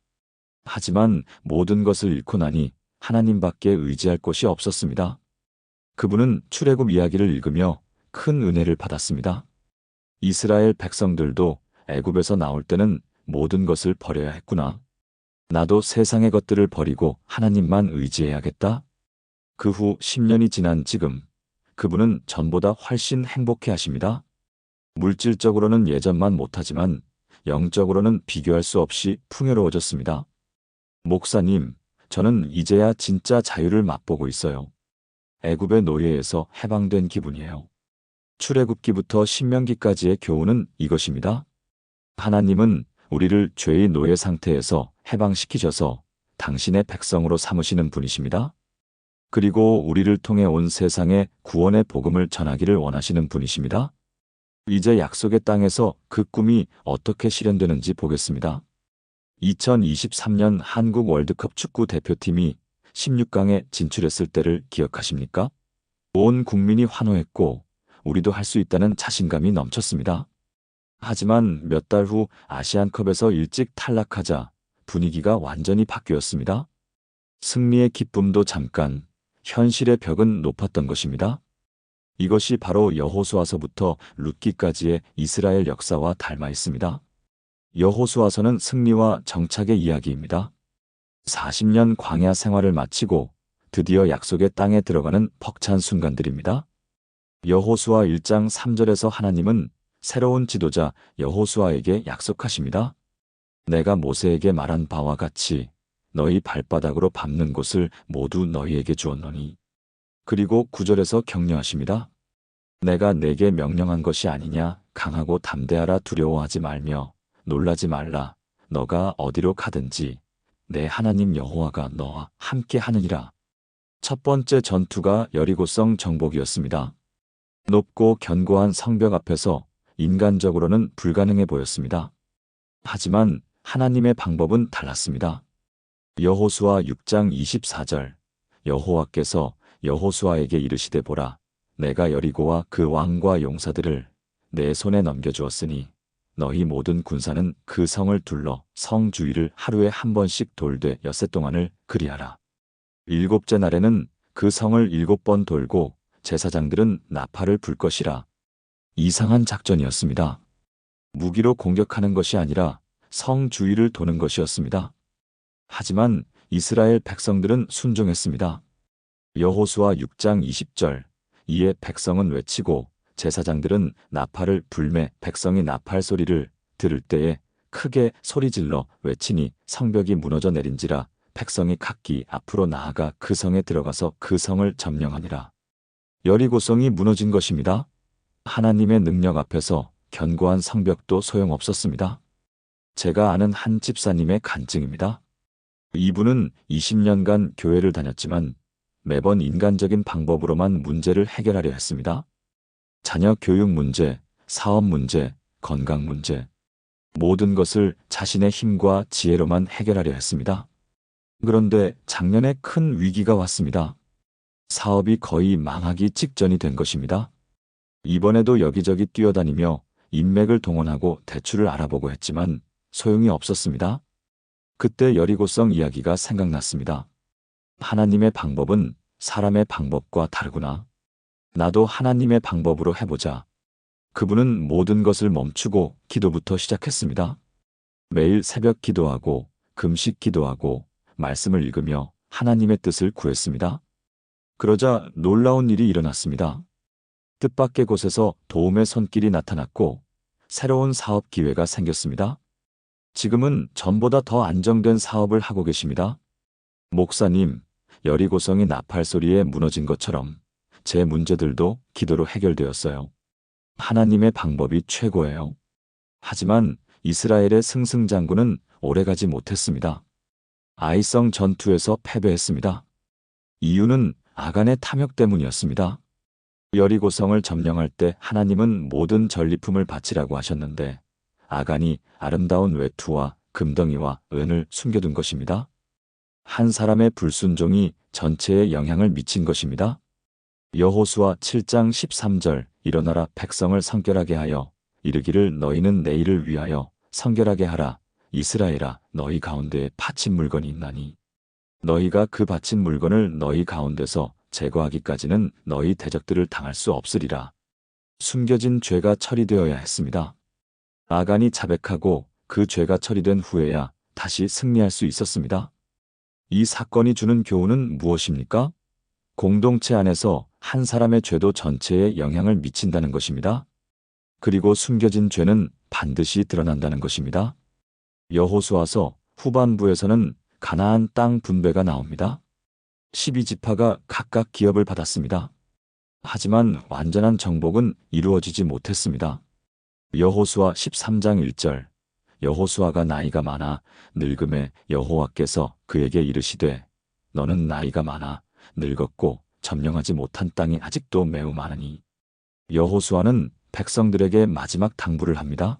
하지만 모든 것을 잃고 나니 하나님밖에 의지할 곳이 없었습니다. 그분은 출애굽 이야기를 읽으며 큰 은혜를 받았습니다. 이스라엘 백성들도 애굽에서 나올 때는 모든 것을 버려야 했구나. 나도 세상의 것들을 버리고 하나님만 의지해야겠다. 그 후 10년이 지난 지금 그분은 전보다 훨씬 행복해 하십니다. 물질적으로는 예전만 못하지만 영적으로는 비교할 수 없이 풍요로워졌습니다. 목사님, 저는 이제야 진짜 자유를 맛보고 있어요. 애굽의 노예에서 해방된 기분이에요. 출애굽기부터 신명기까지의 교훈은 이것입니다. 하나님은 우리를 죄의 노예 상태에서 해방시키셔서 당신의 백성으로 삼으시는 분이십니다. 그리고 우리를 통해 온 세상에 구원의 복음을 전하기를 원하시는 분이십니다. 이제 약속의 땅에서 그 꿈이 어떻게 실현되는지 보겠습니다. 2023년 한국 월드컵 축구 대표팀이 16강에 진출했을 때를 기억하십니까? 온 국민이 환호했고 우리도 할 수 있다는 자신감이 넘쳤습니다. 하지만 몇 달 후 아시안컵에서 일찍 탈락하자 분위기가 완전히 바뀌었습니다. 승리의 기쁨도 잠깐, 현실의 벽은 높았던 것입니다. 이것이 바로 여호수아서부터 룻기까지의 이스라엘 역사와 닮아 있습니다. 여호수아서는 승리와 정착의 이야기입니다. 40년 광야 생활을 마치고 드디어 약속의 땅에 들어가는 벅찬 순간들입니다. 여호수아 1장 3절에서 하나님은 새로운 지도자 여호수아에게 약속하십니다. 내가 모세에게 말한 바와 같이 너희 발바닥으로 밟는 곳을 모두 너희에게 주었노니. 그리고 9절에서 격려하십니다. 내가 내게 명령한 것이 아니냐. 강하고 담대하라. 두려워하지 말며 놀라지 말라. 너가 어디로 가든지 내 하나님 여호와가 너와 함께 하느니라. 첫 번째 전투가 여리고성 정복이었습니다. 높고 견고한 성벽 앞에서 인간적으로는 불가능해 보였습니다. 하지만 하나님의 방법은 달랐습니다. 여호수아 6장 24절 여호와께서 여호수아에게 이르시되 보라 내가 여리고와 그 왕과 용사들을 내 손에 넘겨주었으니 너희 모든 군사는 그 성을 둘러 성 주위를 하루에 한 번씩 돌되 엿새 동안을 그리하라. 일곱째 날에는 그 성을 7번 돌고 제사장들은 나팔을 불 것이라. 이상한 작전이었습니다. 무기로 공격하는 것이 아니라 성 주위를 도는 것이었습니다. 하지만 이스라엘 백성들은 순종했습니다. 여호수아 6장 20절 이에 백성은 외치고 제사장들은 나팔을 불매 백성이 나팔 소리를 들을 때에 크게 소리질러 외치니 성벽이 무너져 내린지라 백성이 각기 앞으로 나아가 그 성에 들어가서 그 성을 점령하니라. 여리고성이 무너진 것입니다. 하나님의 능력 앞에서 견고한 성벽도 소용없었습니다. 제가 아는 한 집사님의 간증입니다. 이분은 20년간 교회를 다녔지만 매번 인간적인 방법으로만 문제를 해결하려 했습니다. 자녀 교육 문제, 사업 문제, 건강 문제, 모든 것을 자신의 힘과 지혜로만 해결하려 했습니다. 그런데 작년에 큰 위기가 왔습니다. 사업이 거의 망하기 직전이 된 것입니다. 이번에도 여기저기 뛰어다니며 인맥을 동원하고 대출을 알아보고 했지만 소용이 없었습니다. 그때 여리고성 이야기가 생각났습니다. 하나님의 방법은 사람의 방법과 다르구나. 나도 하나님의 방법으로 해보자. 그분은 모든 것을 멈추고 기도부터 시작했습니다. 매일 새벽 기도하고 금식 기도하고 말씀을 읽으며 하나님의 뜻을 구했습니다. 그러자 놀라운 일이 일어났습니다. 뜻밖의 곳에서 도움의 손길이 나타났고 새로운 사업 기회가 생겼습니다. 지금은 전보다 더 안정된 사업을 하고 계십니다. 목사님, 여리고성이 나팔 소리에 무너진 것처럼 제 문제들도 기도로 해결되었어요. 하나님의 방법이 최고예요. 하지만 이스라엘의 승승장구는 오래가지 못했습니다. 아이성 전투에서 패배했습니다. 이유는 아간의 탐욕 때문이었습니다. 여리고성을 점령할 때 하나님은 모든 전리품을 바치라고 하셨는데 아간이 아름다운 외투와 금덩이와 은을 숨겨둔 것입니다. 한 사람의 불순종이 전체에 영향을 미친 것입니다. 여호수아 7장 13절 일어나라 백성을 성결하게 하여 이르기를 너희는 내일을 위하여 성결하게 하라. 이스라엘아 너희 가운데에 바친 물건이 있나니 너희가 그 바친 물건을 너희 가운데서 제거하기까지는 너희 대적들을 당할 수 없으리라. 숨겨진 죄가 처리되어야 했습니다. 아간이 자백하고 그 죄가 처리된 후에야 다시 승리할 수 있었습니다. 이 사건이 주는 교훈은 무엇입니까? 공동체 안에서 한 사람의 죄도 전체에 영향을 미친다는 것입니다. 그리고 숨겨진 죄는 반드시 드러난다는 것입니다. 여호수아서 후반부에서는 가나안 땅 분배가 나옵니다. 12지파가 각각 기업을 받았습니다. 하지만 완전한 정복은 이루어지지 못했습니다. 여호수아 13장 1절 여호수아가 나이가 많아 늙음에 여호와께서 그에게 이르시되 너는 나이가 많아 늙었고 점령하지 못한 땅이 아직도 매우 많으니 여호수아는 백성들에게 마지막 당부를 합니다.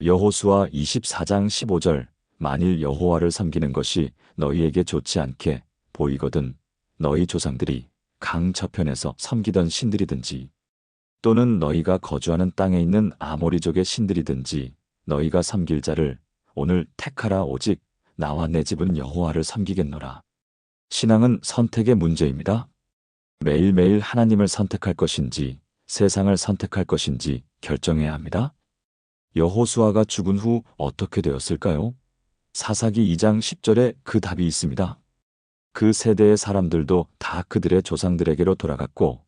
여호수아 24장 15절 만일 여호와를 섬기는 것이 너희에게 좋지 않게 보이거든 너희 조상들이 강 저편에서 섬기던 신들이든지 또는 너희가 거주하는 땅에 있는 아모리족의 신들이든지 너희가 섬길 자를 오늘 택하라. 오직 나와 내 집은 여호와를 섬기겠노라. 신앙은 선택의 문제입니다. 매일매일 하나님을 선택할 것인지 세상을 선택할 것인지 결정해야 합니다. 여호수아가 죽은 후 어떻게 되었을까요? 사사기 2장 10절에 그 답이 있습니다. 그 세대의 사람들도 다 그들의 조상들에게로 돌아갔고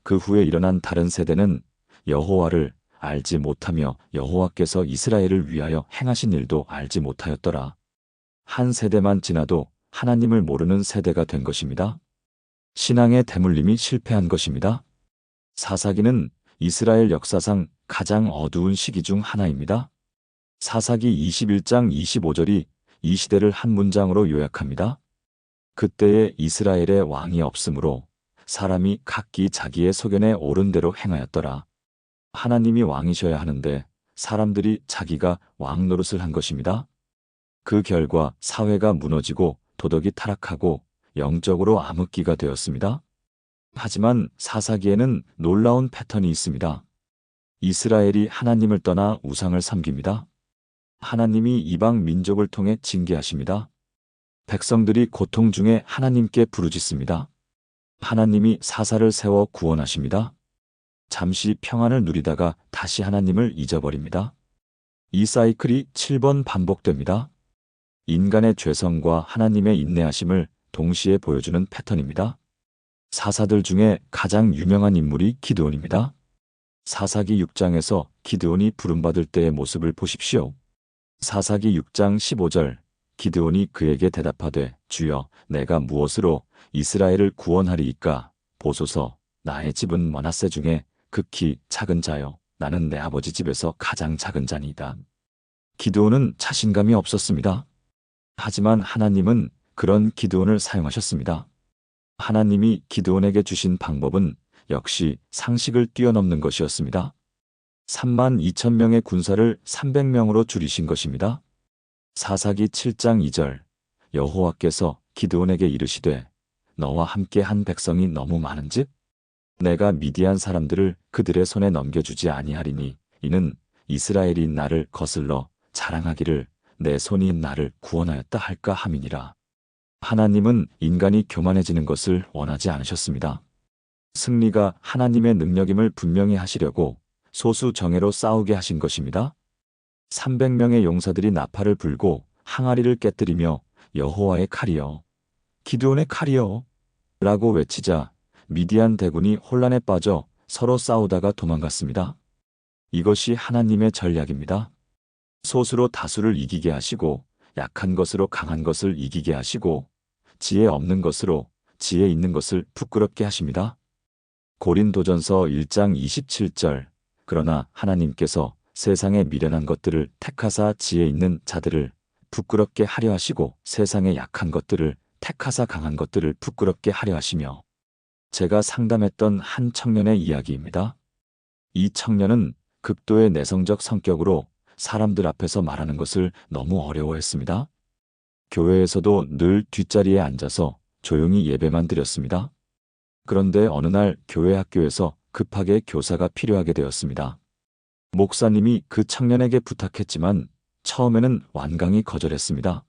그 후에 일어난 다른 세대는 여호와를 알지 못하며 여호와께서 이스라엘을 위하여 행하신 일도 알지 못하였더라. 한 세대만 지나도 하나님을 모르는 세대가 된 것입니다. 신앙의 대물림이 실패한 것입니다. 사사기는 이스라엘 역사상 가장 어두운 시기 중 하나입니다. 사사기 21장 25절이 이 시대를 한 문장으로 요약합니다. 그때에 이스라엘의 왕이 없으므로 사람이 각기 자기의 소견에 옳은 대로 행하였더라. 하나님이 왕이셔야 하는데 사람들이 자기가 왕 노릇을 한 것입니다. 그 결과 사회가 무너지고 도덕이 타락하고 영적으로 암흑기가 되었습니다. 하지만 사사기에는 놀라운 패턴이 있습니다. 이스라엘이 하나님을 떠나 우상을 섬깁니다. 하나님이 이방 민족을 통해 징계하십니다. 백성들이 고통 중에 하나님께 부르짖습니다. 하나님이 사사를 세워 구원하십니다. 잠시 평안을 누리다가 다시 하나님을 잊어버립니다. 이 사이클이 7번 반복됩니다. 인간의 죄성과 하나님의 인내하심을 동시에 보여주는 패턴입니다. 사사들 중에 가장 유명한 인물이 기드온입니다. 사사기 6장에서 기드온이 부름받을 때의 모습을 보십시오. 사사기 6장 15절 기드온이 그에게 대답하되 주여 내가 무엇으로 이스라엘을 구원하리이까 보소서 나의 집은 므낫세 중에 극히 작은 자요 나는 내 아버지 집에서 가장 작은 자니이다. 기드온은 자신감이 없었습니다. 하지만 하나님은 그런 기드온을 사용하셨습니다. 하나님이 기드온에게 주신 방법은 역시 상식을 뛰어넘는 것이었습니다. 32,000명의 군사를 300명으로 줄이신 것입니다. 사사기 7장 2절 여호와께서 기드온에게 이르시되 너와 함께 한 백성이 너무 많은즉 내가 미디안 사람들을 그들의 손에 넘겨주지 아니하리니 이는 이스라엘이 나를 거슬러 자랑하기를 내 손이 나를 구원하였다 할까 함이니라. 하나님은 인간이 교만해지는 것을 원하지 않으셨습니다. 승리가 하나님의 능력임을 분명히 하시려고 소수 정예로 싸우게 하신 것입니다. 300명의 용사들이 나팔을 불고 항아리를 깨뜨리며 여호와의 칼이여 기드온의 칼이여 라고 외치자 미디안 대군이 혼란에 빠져 서로 싸우다가 도망갔습니다. 이것이 하나님의 전략입니다. 소수로 다수를 이기게 하시고 약한 것으로 강한 것을 이기게 하시고 지혜 없는 것으로 지혜 있는 것을 부끄럽게 하십니다. 고린도전서 1장 27절 그러나 하나님께서 세상에 미련한 것들을 택하사 지혜 있는 자들을 부끄럽게 하려 하시고 세상에 약한 것들을 택하사 강한 것들을 부끄럽게 하려 하시며 제가 상담했던 한 청년의 이야기입니다. 이 청년은 극도의 내성적 성격으로 사람들 앞에서 말하는 것을 너무 어려워했습니다. 교회에서도 늘 뒷자리에 앉아서 조용히 예배만 드렸습니다. 그런데 어느 날 교회 학교에서 급하게 교사가 필요하게 되었습니다. 목사님이 그 청년에게 부탁했지만 처음에는 완강히 거절했습니다.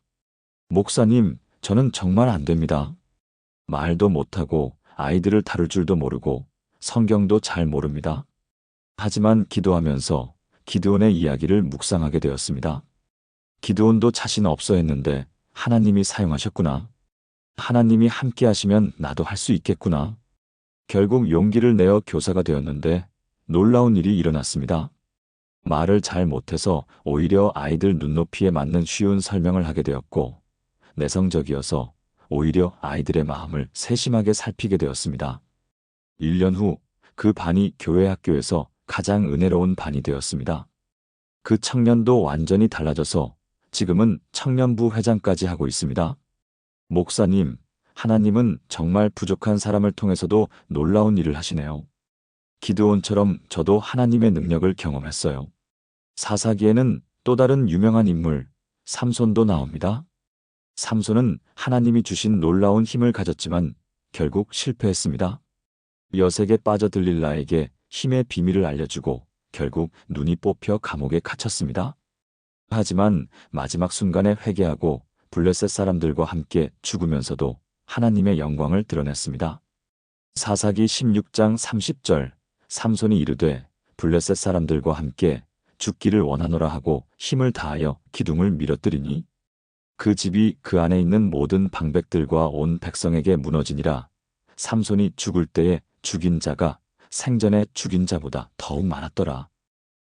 목사님, 저는 정말 안 됩니다. 말도 못하고 아이들을 다룰 줄도 모르고 성경도 잘 모릅니다. 하지만 기도하면서 기드온의 이야기를 묵상하게 되었습니다. 기드온도 자신 없어 했는데 하나님이 사용하셨구나. 하나님이 함께 하시면 나도 할 수 있겠구나. 결국 용기를 내어 교사가 되었는데 놀라운 일이 일어났습니다. 말을 잘 못해서 오히려 아이들 눈높이에 맞는 쉬운 설명을 하게 되었고 내성적이어서 오히려 아이들의 마음을 세심하게 살피게 되었습니다. 1년 후 그 반이 교회 학교에서 가장 은혜로운 반이 되었습니다. 그 청년도 완전히 달라져서 지금은 청년부 회장까지 하고 있습니다. 목사님, 하나님은 정말 부족한 사람을 통해서도 놀라운 일을 하시네요. 기드온처럼 저도 하나님의 능력을 경험했어요. 사사기에는 또 다른 유명한 인물, 삼손도 나옵니다. 삼손은 하나님이 주신 놀라운 힘을 가졌지만 결국 실패했습니다. 여색에 빠져 들릴라에게 힘의 비밀을 알려주고 결국 눈이 뽑혀 감옥에 갇혔습니다. 하지만 마지막 순간에 회개하고 블레셋 사람들과 함께 죽으면서도 하나님의 영광을 드러냈습니다. 사사기 16장 30절 삼손이 이르되 블레셋 사람들과 함께 죽기를 원하노라 하고 힘을 다하여 기둥을 밀어뜨리니 그 집이 그 안에 있는 모든 방백들과 온 백성에게 무너지니라. 삼손이 죽을 때에 죽인 자가 생전에 죽인 자보다 더욱 많았더라.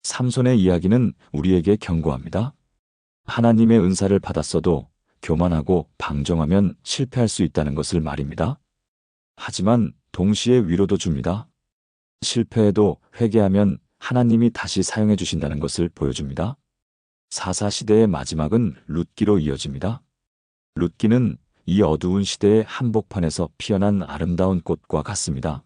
삼손의 이야기는 우리에게 경고합니다. 하나님의 은사를 받았어도 교만하고 방종하면 실패할 수 있다는 것을 말입니다. 하지만 동시에 위로도 줍니다. 실패해도 회개하면 하나님이 다시 사용해 주신다는 것을 보여줍니다. 사사시대의 마지막은 룻기로 이어집니다. 룻기는 이 어두운 시대의 한복판에서 피어난 아름다운 꽃과 같습니다.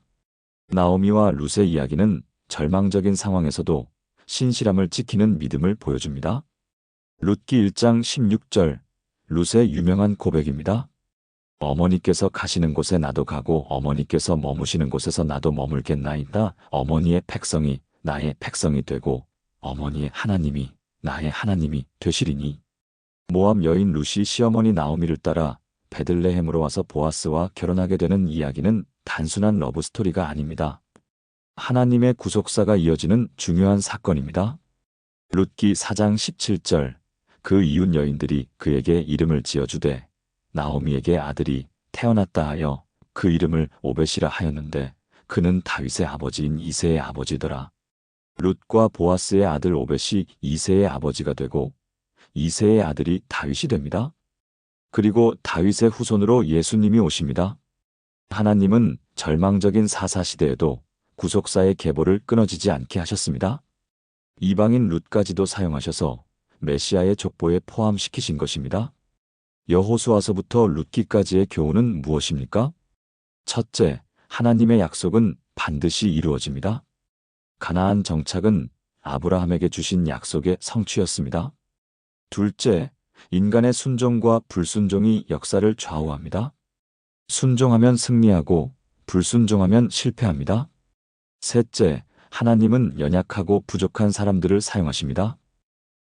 나오미와 룻의 이야기는 절망적인 상황에서도 신실함을 지키는 믿음을 보여줍니다. 룻기 1장 16절 룻의 유명한 고백입니다. 어머니께서 가시는 곳에 나도 가고 어머니께서 머무시는 곳에서 나도 머물겠나이다. 어머니의 백성이 나의 백성이 되고 어머니의 하나님이 나의 하나님이 되시리니. 모압 여인 룻이 시어머니 나오미를 따라 베들레헴으로 와서 보아스와 결혼하게 되는 이야기는 단순한 러브스토리가 아닙니다. 하나님의 구속사가 이어지는 중요한 사건입니다. 룻기 4장 17절 그 이웃 여인들이 그에게 이름을 지어주되 나오미에게 아들이 태어났다 하여 그 이름을 오벳이라 하였는데 그는 다윗의 아버지인 이새의 아버지더라. 룻과 보아스의 아들 오벳이 이새의 아버지가 되고 이새의 아들이 다윗이 됩니다. 그리고 다윗의 후손으로 예수님이 오십니다. 하나님은 절망적인 사사시대에도 구속사의 계보를 끊어지지 않게 하셨습니다. 이방인 룻까지도 사용하셔서 메시아의 족보에 포함시키신 것입니다. 여호수아서부터 룻기까지의 교훈은 무엇입니까? 첫째, 하나님의 약속은 반드시 이루어집니다. 가나안 정착은 아브라함에게 주신 약속의 성취였습니다. 둘째, 인간의 순종과 불순종이 역사를 좌우합니다. 순종하면 승리하고 불순종하면 실패합니다. 셋째, 하나님은 연약하고 부족한 사람들을 사용하십니다.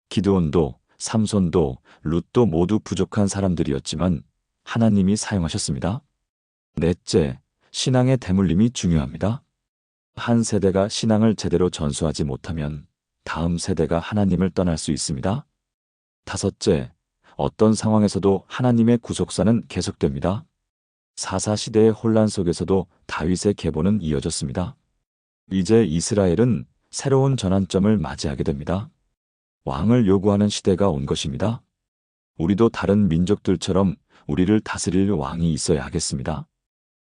기드온도, 삼손도, 룻도 모두 부족한 사람들이었지만 하나님이 사용하셨습니다. 넷째, 신앙의 대물림이 중요합니다. 한 세대가 신앙을 제대로 전수하지 못하면 다음 세대가 하나님을 떠날 수 있습니다. 다섯째, 어떤 상황에서도 하나님의 구속사는 계속됩니다. 사사시대의 혼란 속에서도 다윗의 계보는 이어졌습니다. 이제 이스라엘은 새로운 전환점을 맞이하게 됩니다. 왕을 요구하는 시대가 온 것입니다. 우리도 다른 민족들처럼 우리를 다스릴 왕이 있어야 하겠습니다.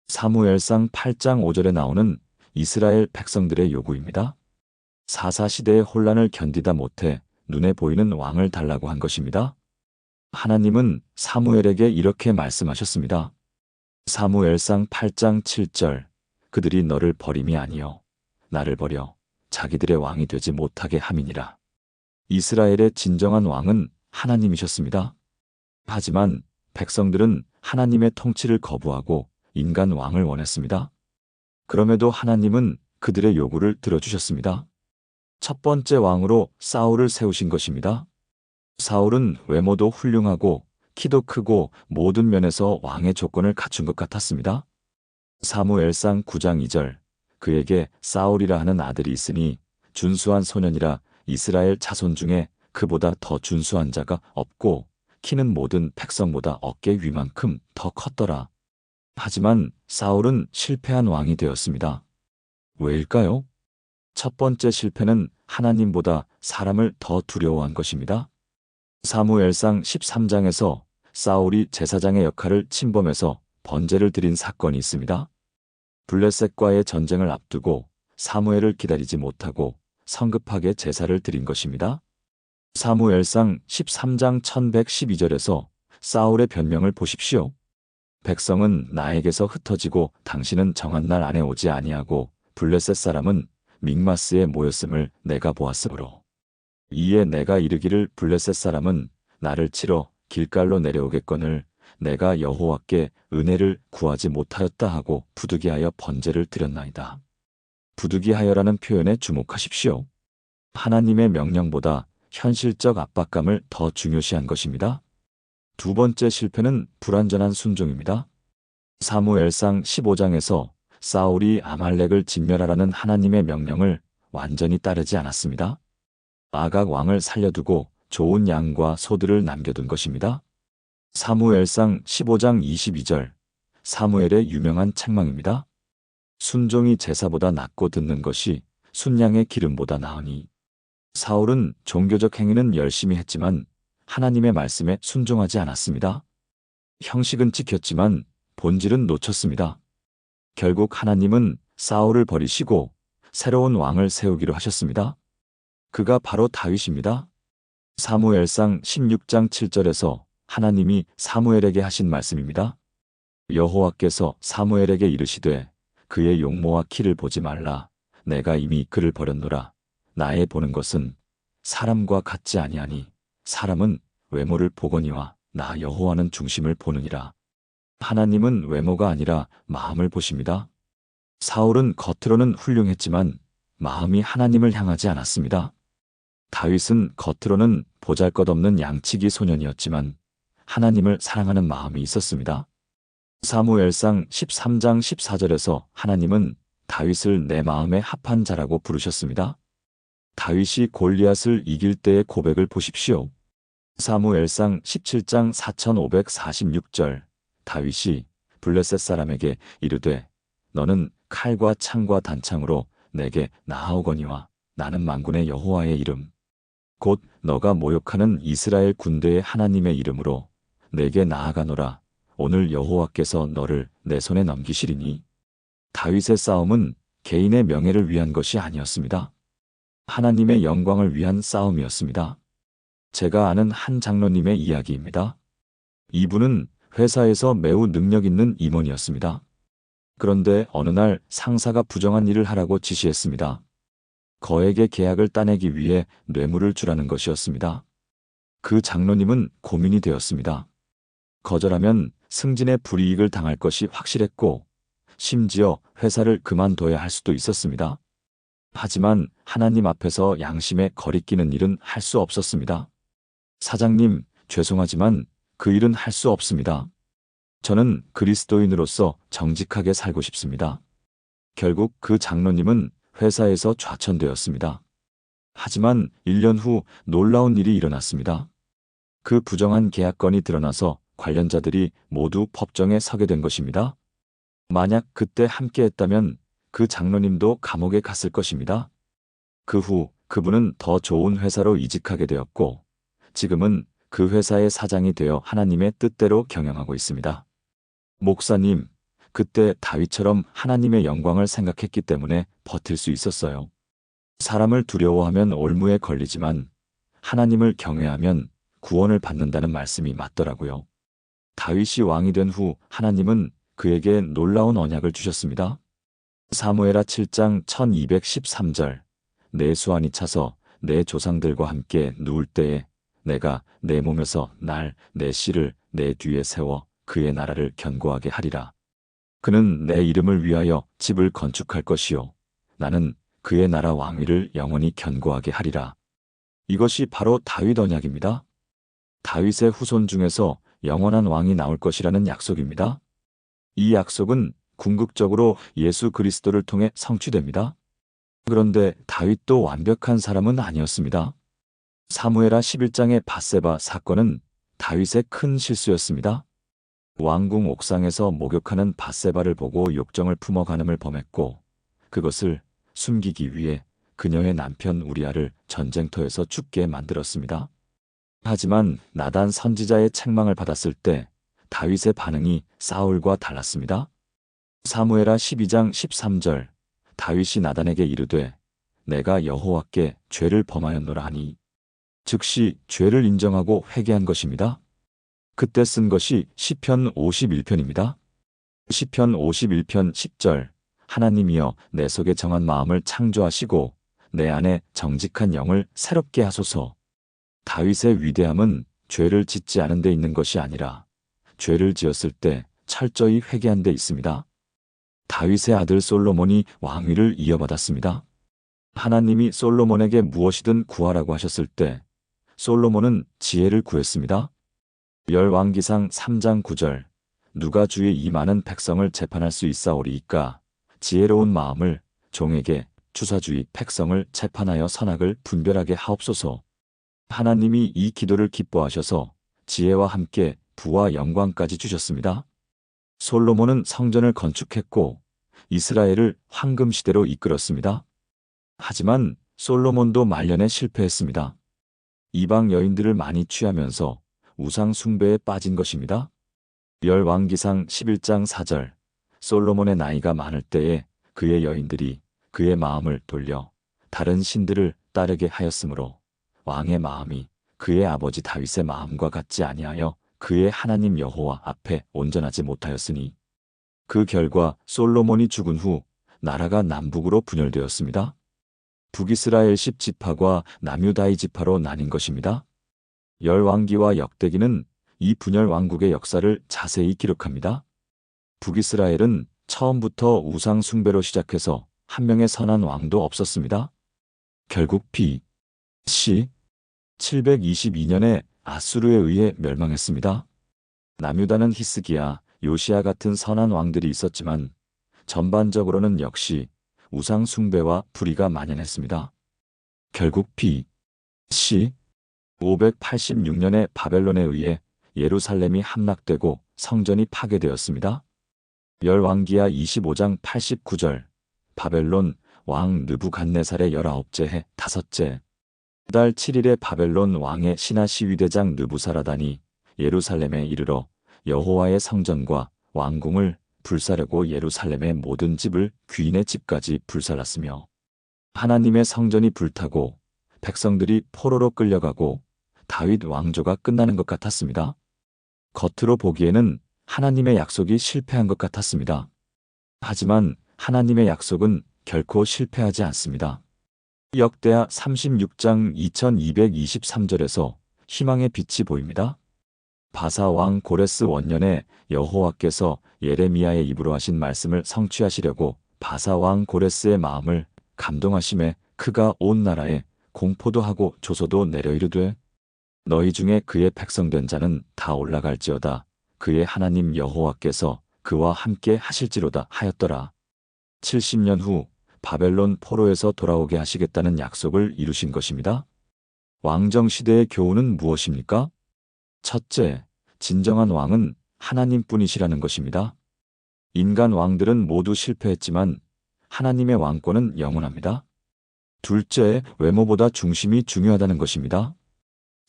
사무엘상 8장 5절에 나오는 이스라엘 백성들의 요구입니다. 사사시대의 혼란을 견디다 못해 눈에 보이는 왕을 달라고 한 것입니다. 하나님은 사무엘에게 이렇게 말씀하셨습니다. 사무엘상 8장 7절 그들이 너를 버림이 아니요 나를 버려 자기들의 왕이 되지 못하게 함이니라. 이스라엘의 진정한 왕은 하나님이셨습니다. 하지만 백성들은 하나님의 통치를 거부하고 인간 왕을 원했습니다. 그럼에도 하나님은 그들의 요구를 들어주셨습니다. 첫 번째 왕으로 사울을 세우신 것입니다. 사울은 외모도 훌륭하고 키도 크고 모든 면에서 왕의 조건을 갖춘 것 같았습니다. 사무엘상 9장 2절 그에게 사울이라 하는 아들이 있으니 준수한 소년이라 이스라엘 자손 중에 그보다 더 준수한 자가 없고 키는 모든 백성보다 어깨 위만큼 더 컸더라. 하지만 사울은 실패한 왕이 되었습니다. 왜일까요? 첫 번째 실패는 하나님보다 사람을 더 두려워한 것입니다. 사무엘상 13장에서 사울이 제사장의 역할을 침범해서 번제를 드린 사건이 있습니다. 블레셋과의 전쟁을 앞두고 사무엘을 기다리지 못하고 성급하게 제사를 드린 것입니다. 사무엘상 13장 1112절에서 사울의 변명을 보십시오. 백성은 나에게서 흩어지고 당신은 정한 날 안에 오지 아니하고 블레셋 사람은 믹마스에 모였음을 내가 보았으므로 이에 내가 이르기를 블레셋 사람은 나를 치러 길갈로 내려오겠거늘 내가 여호와께 은혜를 구하지 못하였다 하고 부득이하여 번제를 드렸나이다. 부득이하여라는 표현에 주목하십시오. 하나님의 명령보다 현실적 압박감을 더 중요시한 것입니다. 두 번째 실패는 불완전한 순종입니다. 사무엘상 15장에서 사울이 아말렉을 진멸하라는 하나님의 명령을 완전히 따르지 않았습니다. 아각 왕을 살려두고 좋은 양과 소들을 남겨둔 것입니다. 사무엘상 15장 22절, 사무엘의 유명한 책망입니다. 순종이 제사보다 낫고 듣는 것이 순양의 기름보다 나으니. 사울은 종교적 행위는 열심히 했지만 하나님의 말씀에 순종하지 않았습니다. 형식은 지켰지만 본질은 놓쳤습니다. 결국 하나님은 사울을 버리시고 새로운 왕을 세우기로 하셨습니다. 그가 바로 다윗입니다. 사무엘상 16장 7절에서 하나님이 사무엘에게 하신 말씀입니다. 여호와께서 사무엘에게 이르시되 그의 용모와 키를 보지 말라. 내가 이미 그를 버렸노라. 나의 보는 것은 사람과 같지 아니하니 사람은 외모를 보거니와 나 여호와는 중심을 보느니라. 하나님은 외모가 아니라 마음을 보십니다. 사울은 겉으로는 훌륭했지만 마음이 하나님을 향하지 않았습니다. 다윗은 겉으로는 보잘것없는 양치기 소년이었지만 하나님을 사랑하는 마음이 있었습니다. 사무엘상 13장 14절에서 하나님은 다윗을 내 마음에 합한 자라고 부르셨습니다. 다윗이 골리앗을 이길 때의 고백을 보십시오. 사무엘상 17장 4546절, 다윗이 블레셋 사람에게 이르되 너는 칼과 창과 단창으로 내게 나아오거니와 나는 만군의 여호와의 이름 곧 너가 모욕하는 이스라엘 군대의 하나님의 이름으로 내게 나아가노라. 오늘 여호와께서 너를 내 손에 넘기시리니. 다윗의 싸움은 개인의 명예를 위한 것이 아니었습니다. 하나님의 영광을 위한 싸움이었습니다. 제가 아는 한 장로님의 이야기입니다. 이분은 회사에서 매우 능력 있는 임원이었습니다. 그런데 어느 날 상사가 부정한 일을 하라고 지시했습니다. 거액의 계약을 따내기 위해 뇌물을 주라는 것이었습니다. 그 장로님은 고민이 되었습니다. 거절하면 승진의 불이익을 당할 것이 확실했고 심지어 회사를 그만둬야 할 수도 있었습니다. 하지만 하나님 앞에서 양심에 거리끼는 일은 할 수 없었습니다. 사장님, 죄송하지만 그 일은 할 수 없습니다. 저는 그리스도인으로서 정직하게 살고 싶습니다. 결국 그 장로님은 회사에서 좌천되었습니다. 하지만 1년 후 놀라운 일이 일어났습니다. 그 부정한 계약건이 드러나서 관련자들이 모두 법정에 서게 된 것입니다. 만약 그때 함께했다면 그 장로님도 감옥에 갔을 것입니다. 그 후 그분은 더 좋은 회사로 이직하게 되었고 지금은 그 회사의 사장이 되어 하나님의 뜻대로 경영하고 있습니다. 목사님, 그때 다윗처럼 하나님의 영광을 생각했기 때문에 버틸 수 있었어요. 사람을 두려워하면 올무에 걸리지만 하나님을 경외하면 구원을 받는다는 말씀이 맞더라고요. 다윗이 왕이 된 후 하나님은 그에게 놀라운 언약을 주셨습니다. 사무엘하 7장 1213절, 내 수완이 차서 내 조상들과 함께 누울 때에 내가 내 몸에서 내 씨를 내 뒤에 세워 그의 나라를 견고하게 하리라. 그는 내 이름을 위하여 집을 건축할 것이요 나는 그의 나라 왕위를 영원히 견고하게 하리라. 이것이 바로 다윗 언약입니다. 다윗의 후손 중에서 영원한 왕이 나올 것이라는 약속입니다. 이 약속은 궁극적으로 예수 그리스도를 통해 성취됩니다. 그런데 다윗도 완벽한 사람은 아니었습니다. 사무엘하 11장의 밧세바 사건은 다윗의 큰 실수였습니다. 왕궁 옥상에서 목욕하는 밧세바를 보고 욕정을 품어 간음을 범했고 그것을 숨기기 위해 그녀의 남편 우리아를 전쟁터에서 죽게 만들었습니다. 하지만 나단 선지자의 책망을 받았을 때 다윗의 반응이 사울과 달랐습니다. 사무엘하 12장 13절, 다윗이 나단에게 이르되 내가 여호와께 죄를 범하였노라 하니 즉시 죄를 인정하고 회개한 것입니다. 그때 쓴 것이 시편 51편입니다. 시편 51편 10절, 하나님이여 내 속에 정한 마음을 창조하시고 내 안에 정직한 영을 새롭게 하소서. 다윗의 위대함은 죄를 짓지 않은 데 있는 것이 아니라 죄를 지었을 때 철저히 회개한 데 있습니다. 다윗의 아들 솔로몬이 왕위를 이어받았습니다. 하나님이 솔로몬에게 무엇이든 구하라고 하셨을 때 솔로몬은 지혜를 구했습니다. 열왕기상 3장 9절 누가 주의 이 많은 백성을 재판할 수 있사오리이까 지혜로운 마음을 종에게 주사 주의 백성을 재판하여 선악을 분별하게 하옵소서. 하나님이 이 기도를 기뻐하셔서 지혜와 함께 부와 영광까지 주셨습니다. 솔로몬은 성전을 건축했고 이스라엘을 황금시대로 이끌었습니다. 하지만 솔로몬도 말년에 실패했습니다. 이방 여인들을 많이 취하면서 우상 숭배에 빠진 것입니다. 열왕기상 11장 4절 솔로몬의 나이가 많을 때에 그의 여인들이 그의 마음을 돌려 다른 신들을 따르게 하였으므로 왕의 마음이 그의 아버지 다윗의 마음과 같지 아니하여 그의 하나님 여호와 앞에 온전하지 못하였으니 그 결과 솔로몬이 죽은 후 나라가 남북으로 분열되었습니다. 북이스라엘 10지파과 남유다의 지파로 나뉜 것입니다. 열왕기와 역대기는 이 분열 왕국의 역사를 자세히 기록합니다. 북이스라엘은 처음부터 우상 숭배로 시작해서 한 명의 선한 왕도 없었습니다. 결국 B.C. 722년에 아수르에 의해 멸망했습니다. 남유다는 히스기야, 요시야 같은 선한 왕들이 있었지만 전반적으로는 역시 우상 숭배와 불의가 만연했습니다. 결국 B.C. 586년에 바벨론에 의해 예루살렘이 함락되고 성전이 파괴되었습니다. 열왕기하 25장 89절 바벨론 왕 느부갓네살의 19째 해 5째 달 7일에 바벨론 왕의 신하 시위대장 느부사라단이 예루살렘에 이르러 여호와의 성전과 왕궁을 불사르고 예루살렘의 모든 집을 귀인의 집까지 불살랐으며 하나님의 성전이 불타고 백성들이 포로로 끌려가고 다윗 왕조가 끝나는 것 같았습니다. 겉으로 보기에는 하나님의 약속이 실패한 것 같았습니다. 하지만 하나님의 약속은 결코 실패하지 않습니다. 역대하 36장 2223절에서 희망의 빛이 보입니다. 바사 왕 고레스 원년에 여호와께서 예레미야의 입으로 하신 말씀을 성취하시려고 바사 왕 고레스의 마음을 감동하심에 그가 온 나라에 공포도 하고 조소도 내려 이르되 너희 중에 그의 백성된 자는 다 올라갈지어다 그의 하나님 여호와께서 그와 함께 하실지로다 하였더라. 70년 후 바벨론 포로에서 돌아오게 하시겠다는 약속을 이루신 것입니다. 왕정시대의 교훈은 무엇입니까? 첫째, 진정한 왕은 하나님뿐이시라는 것입니다. 인간 왕들은 모두 실패했지만 하나님의 왕권은 영원합니다. 둘째, 외모보다 중심이 중요하다는 것입니다.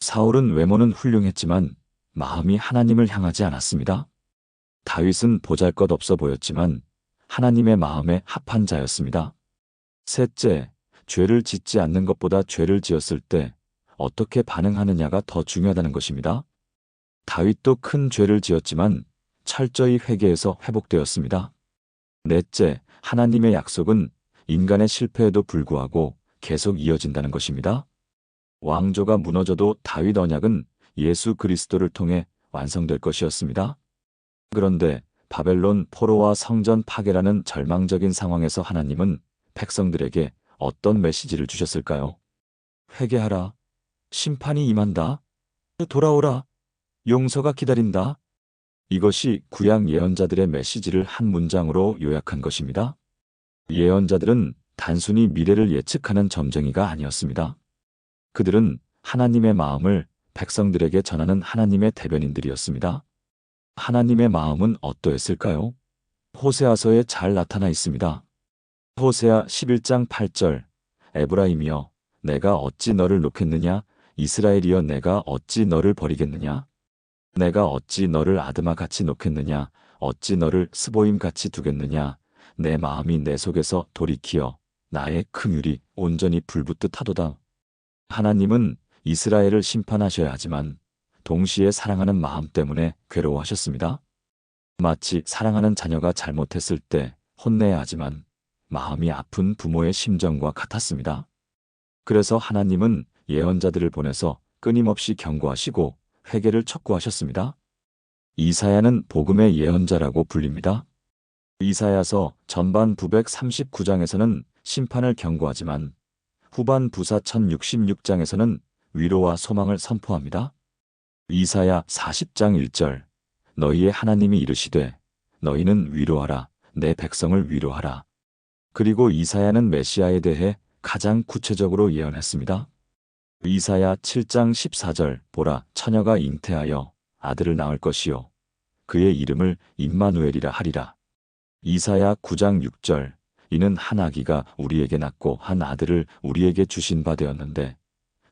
사울은 외모는 훌륭했지만 마음이 하나님을 향하지 않았습니다. 다윗은 보잘것없어 보였지만 하나님의 마음에 합한 자였습니다. 셋째, 죄를 짓지 않는 것보다 죄를 지었을 때 어떻게 반응하느냐가 더 중요하다는 것입니다. 다윗도 큰 죄를 지었지만 철저히 회개해서 회복되었습니다. 넷째, 하나님의 약속은 인간의 실패에도 불구하고 계속 이어진다는 것입니다. 왕조가 무너져도 다윗 언약은 예수 그리스도를 통해 완성될 것이었습니다. 그런데 바벨론 포로와 성전 파괴라는 절망적인 상황에서 하나님은 백성들에게 어떤 메시지를 주셨을까요? 회개하라. 심판이 임한다. 돌아오라. 용서가 기다린다. 이것이 구약 예언자들의 메시지를 한 문장으로 요약한 것입니다. 예언자들은 단순히 미래를 예측하는 점쟁이가 아니었습니다. 그들은 하나님의 마음을 백성들에게 전하는 하나님의 대변인들이었습니다. 하나님의 마음은 어떠했을까요? 호세아서에 잘 나타나 있습니다. 호세아 11장 8절 에브라임이여 내가 어찌 너를 놓겠느냐 이스라엘이여 내가 어찌 너를 버리겠느냐 내가 어찌 너를 아드마 같이 놓겠느냐 어찌 너를 스보임 같이 두겠느냐 내 마음이 내 속에서 돌이키어 나의 긍휼이 온전히 불붙듯 하도다. 하나님은 이스라엘을 심판하셔야 하지만 동시에 사랑하는 마음 때문에 괴로워하셨습니다. 마치 사랑하는 자녀가 잘못했을 때 혼내야 하지만 마음이 아픈 부모의 심정과 같았습니다. 그래서 하나님은 예언자들을 보내서 끊임없이 경고하시고 회개를 촉구하셨습니다. 이사야는 복음의 예언자라고 불립니다. 이사야서 전반 939장에서는 심판을 경고하지만 후반 부사 1066장에서는 위로와 소망을 선포합니다. 이사야 40장 1절 너희의 하나님이 이르시되 너희는 위로하라 내 백성을 위로하라. 그리고 이사야는 메시아에 대해 가장 구체적으로 예언했습니다. 이사야 7장 14절 보라 처녀가 잉태하여 아들을 낳을 것이요 그의 이름을 임마누엘이라 하리라. 이사야 9장 6절 이는 한 아기가 우리에게 낳고 한 아들을 우리에게 주신 바 되었는데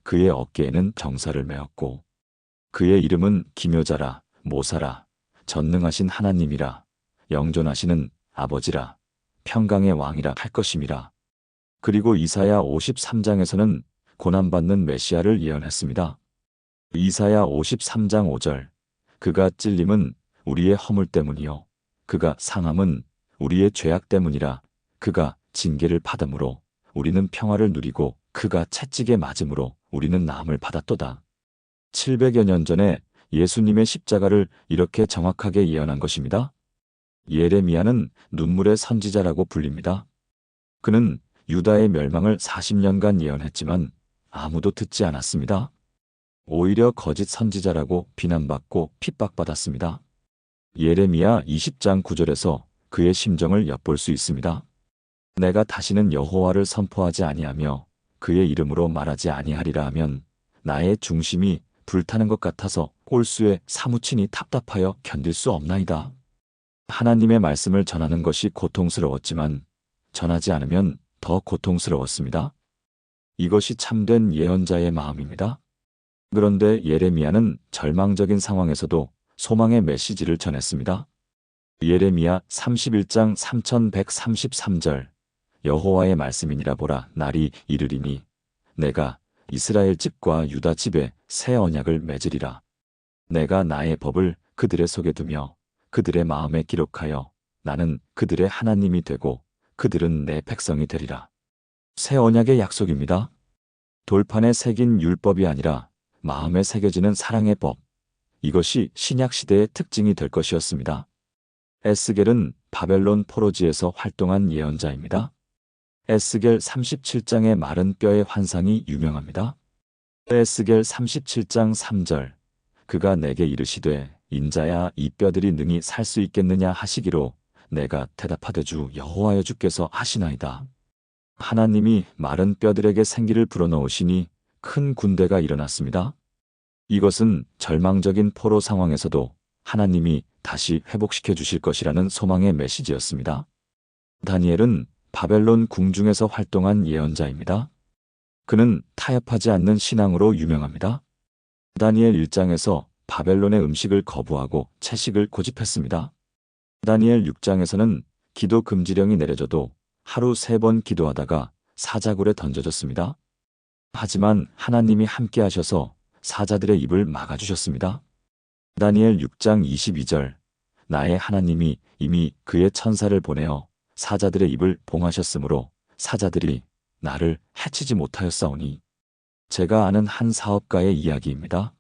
그의 어깨에는 정사를 메었고 그의 이름은 기묘자라 모사라 전능하신 하나님이라 영존하시는 아버지라 평강의 왕이라 할 것임이라. 그리고 이사야 53장에서는 고난받는 메시아를 예언했습니다. 이사야 53장 5절 그가 찔림은 우리의 허물 때문이요 그가 상함은 우리의 죄악 때문이라. 그가 징계를 받음으로 우리는 평화를 누리고 그가 채찍에 맞음으로 우리는 나음을 받았도다. 700여 년 전에 예수님의 십자가를 이렇게 정확하게 예언한 것입니다. 예레미야는 눈물의 선지자라고 불립니다. 그는 유다의 멸망을 40년간 예언했지만 아무도 듣지 않았습니다. 오히려 거짓 선지자라고 비난받고 핍박받았습니다. 예레미야 20장 9절에서 그의 심정을 엿볼 수 있습니다. 내가 다시는 여호와를 선포하지 아니하며 그의 이름으로 말하지 아니하리라 하면 나의 중심이 불타는 것 같아서 홀수에 사무치니 답답하여 견딜 수 없나이다. 하나님의 말씀을 전하는 것이 고통스러웠지만 전하지 않으면 더 고통스러웠습니다. 이것이 참된 예언자의 마음입니다. 그런데 예레미야는 절망적인 상황에서도 소망의 메시지를 전했습니다. 예레미야 31장 3133절 여호와의 말씀이니라 보라 날이 이르리니 내가 이스라엘 집과 유다 집에 새 언약을 맺으리라. 내가 나의 법을 그들의 속에 두며 그들의 마음에 기록하여 나는 그들의 하나님이 되고 그들은 내 백성이 되리라. 새 언약의 약속입니다. 돌판에 새긴 율법이 아니라 마음에 새겨지는 사랑의 법. 이것이 신약 시대의 특징이 될 것이었습니다. 에스겔은 바벨론 포로지에서 활동한 예언자입니다. 에스겔 37장의 마른 뼈의 환상이 유명합니다. 에스겔 37장 3절 그가 내게 이르시되 인자야 이 뼈들이 능히 살 수 있겠느냐 하시기로 내가 대답하되 주 여호와여 주께서 하시나이다. 하나님이 마른 뼈들에게 생기를 불어넣으시니 큰 군대가 일어났습니다. 이것은 절망적인 포로 상황에서도 하나님이 다시 회복시켜 주실 것이라는 소망의 메시지였습니다. 다니엘은 바벨론 궁중에서 활동한 예언자입니다. 그는 타협하지 않는 신앙으로 유명합니다. 다니엘 1장에서 바벨론의 음식을 거부하고 채식을 고집했습니다. 다니엘 6장에서는 기도 금지령이 내려져도 하루 3번 기도하다가 사자굴에 던져졌습니다. 하지만 하나님이 함께 하셔서 사자들의 입을 막아주셨습니다. 다니엘 6장 22절 나의 하나님이 이미 그의 천사를 보내어 사자들의 입을 봉하셨으므로 사자들이 나를 해치지 못하였사오니. 제가 아는 한 사업가의 이야기입니다.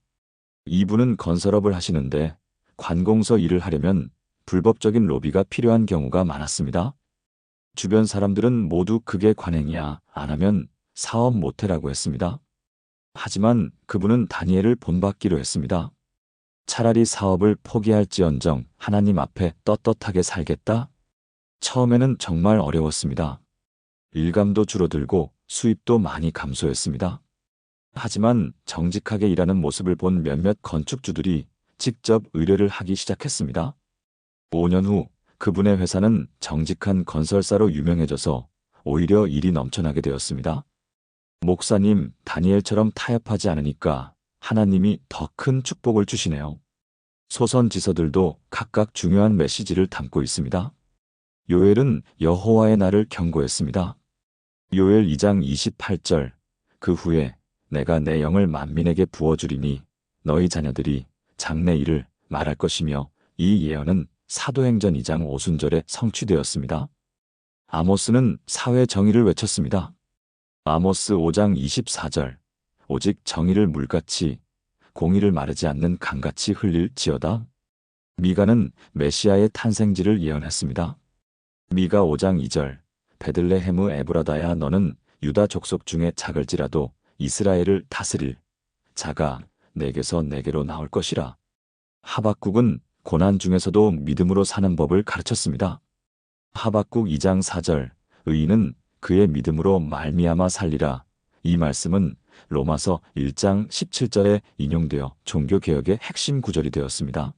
이분은 건설업을 하시는데 관공서 일을 하려면 불법적인 로비가 필요한 경우가 많았습니다. 주변 사람들은 모두 그게 관행이야 안 하면 사업 못해라고 했습니다. 하지만 그분은 다니엘을 본받기로 했습니다. 차라리 사업을 포기할지언정 하나님 앞에 떳떳하게 살겠다? 처음에는 정말 어려웠습니다. 일감도 줄어들고 수입도 많이 감소했습니다. 하지만 정직하게 일하는 모습을 본 몇몇 건축주들이 직접 의뢰를 하기 시작했습니다. 5년 후 그분의 회사는 정직한 건설사로 유명해져서 오히려 일이 넘쳐나게 되었습니다. 목사님, 다니엘처럼 타협하지 않으니까 하나님이 더 큰 축복을 주시네요. 소선지서들도 각각 중요한 메시지를 담고 있습니다. 요엘은 여호와의 날을 경고했습니다. 요엘 2장 28절 그 후에 내가 내 영을 만민에게 부어주리니 너희 자녀들이 장래 일을 말할 것이며 이 예언은 사도행전 2장 오순절에 성취되었습니다. 아모스는 사회 정의를 외쳤습니다. 아모스 5장 24절 오직 정의를 물같이 공의를 마르지 않는 강같이 흘릴지어다. 미가는 메시아의 탄생지를 예언했습니다. 미가 5장 2절 베들레헴의 에브라다야 너는 유다 족속 중에 작을지라도 이스라엘을 다스릴 자가 내게서 내게로 나올 것이라. 하박국은 고난 중에서도 믿음으로 사는 법을 가르쳤습니다. 하박국 2장 4절 의인은 그의 믿음으로 말미암아 살리라. 이 말씀은 로마서 1장 17절에 인용되어 종교개혁의 핵심 구절이 되었습니다.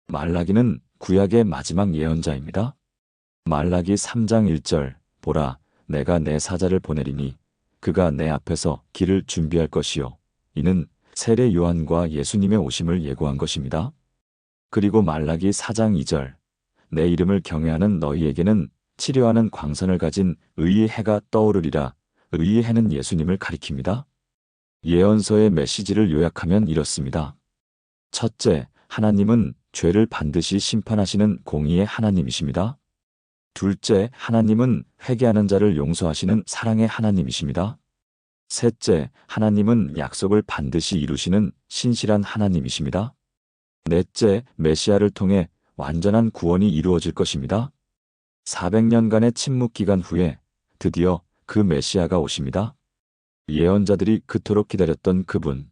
말라기는 구약의 마지막 예언자입니다. 말라기 3장 1절 보라 내가 내 사자를 보내리니 그가 내 앞에서 길을 준비할 것이요 이는 세례 요한과 예수님의 오심을 예고한 것입니다. 그리고 말라기 4장 2절 내 이름을 경외하는 너희에게는 치료하는 광선을 가진 의의 해가 떠오르리라. 의의 해는 예수님을 가리킵니다. 예언서의 메시지를 요약하면 이렇습니다. 첫째, 하나님은 죄를 반드시 심판하시는 공의의 하나님이십니다. 둘째, 하나님은 회개하는 자를 용서하시는 사랑의 하나님이십니다. 셋째, 하나님은 약속을 반드시 이루시는 신실한 하나님이십니다. 넷째, 메시아를 통해 완전한 구원이 이루어질 것입니다. 400년간의 침묵 기간 후에 드디어 그 메시아가 오십니다. 예언자들이 그토록 기다렸던 그분,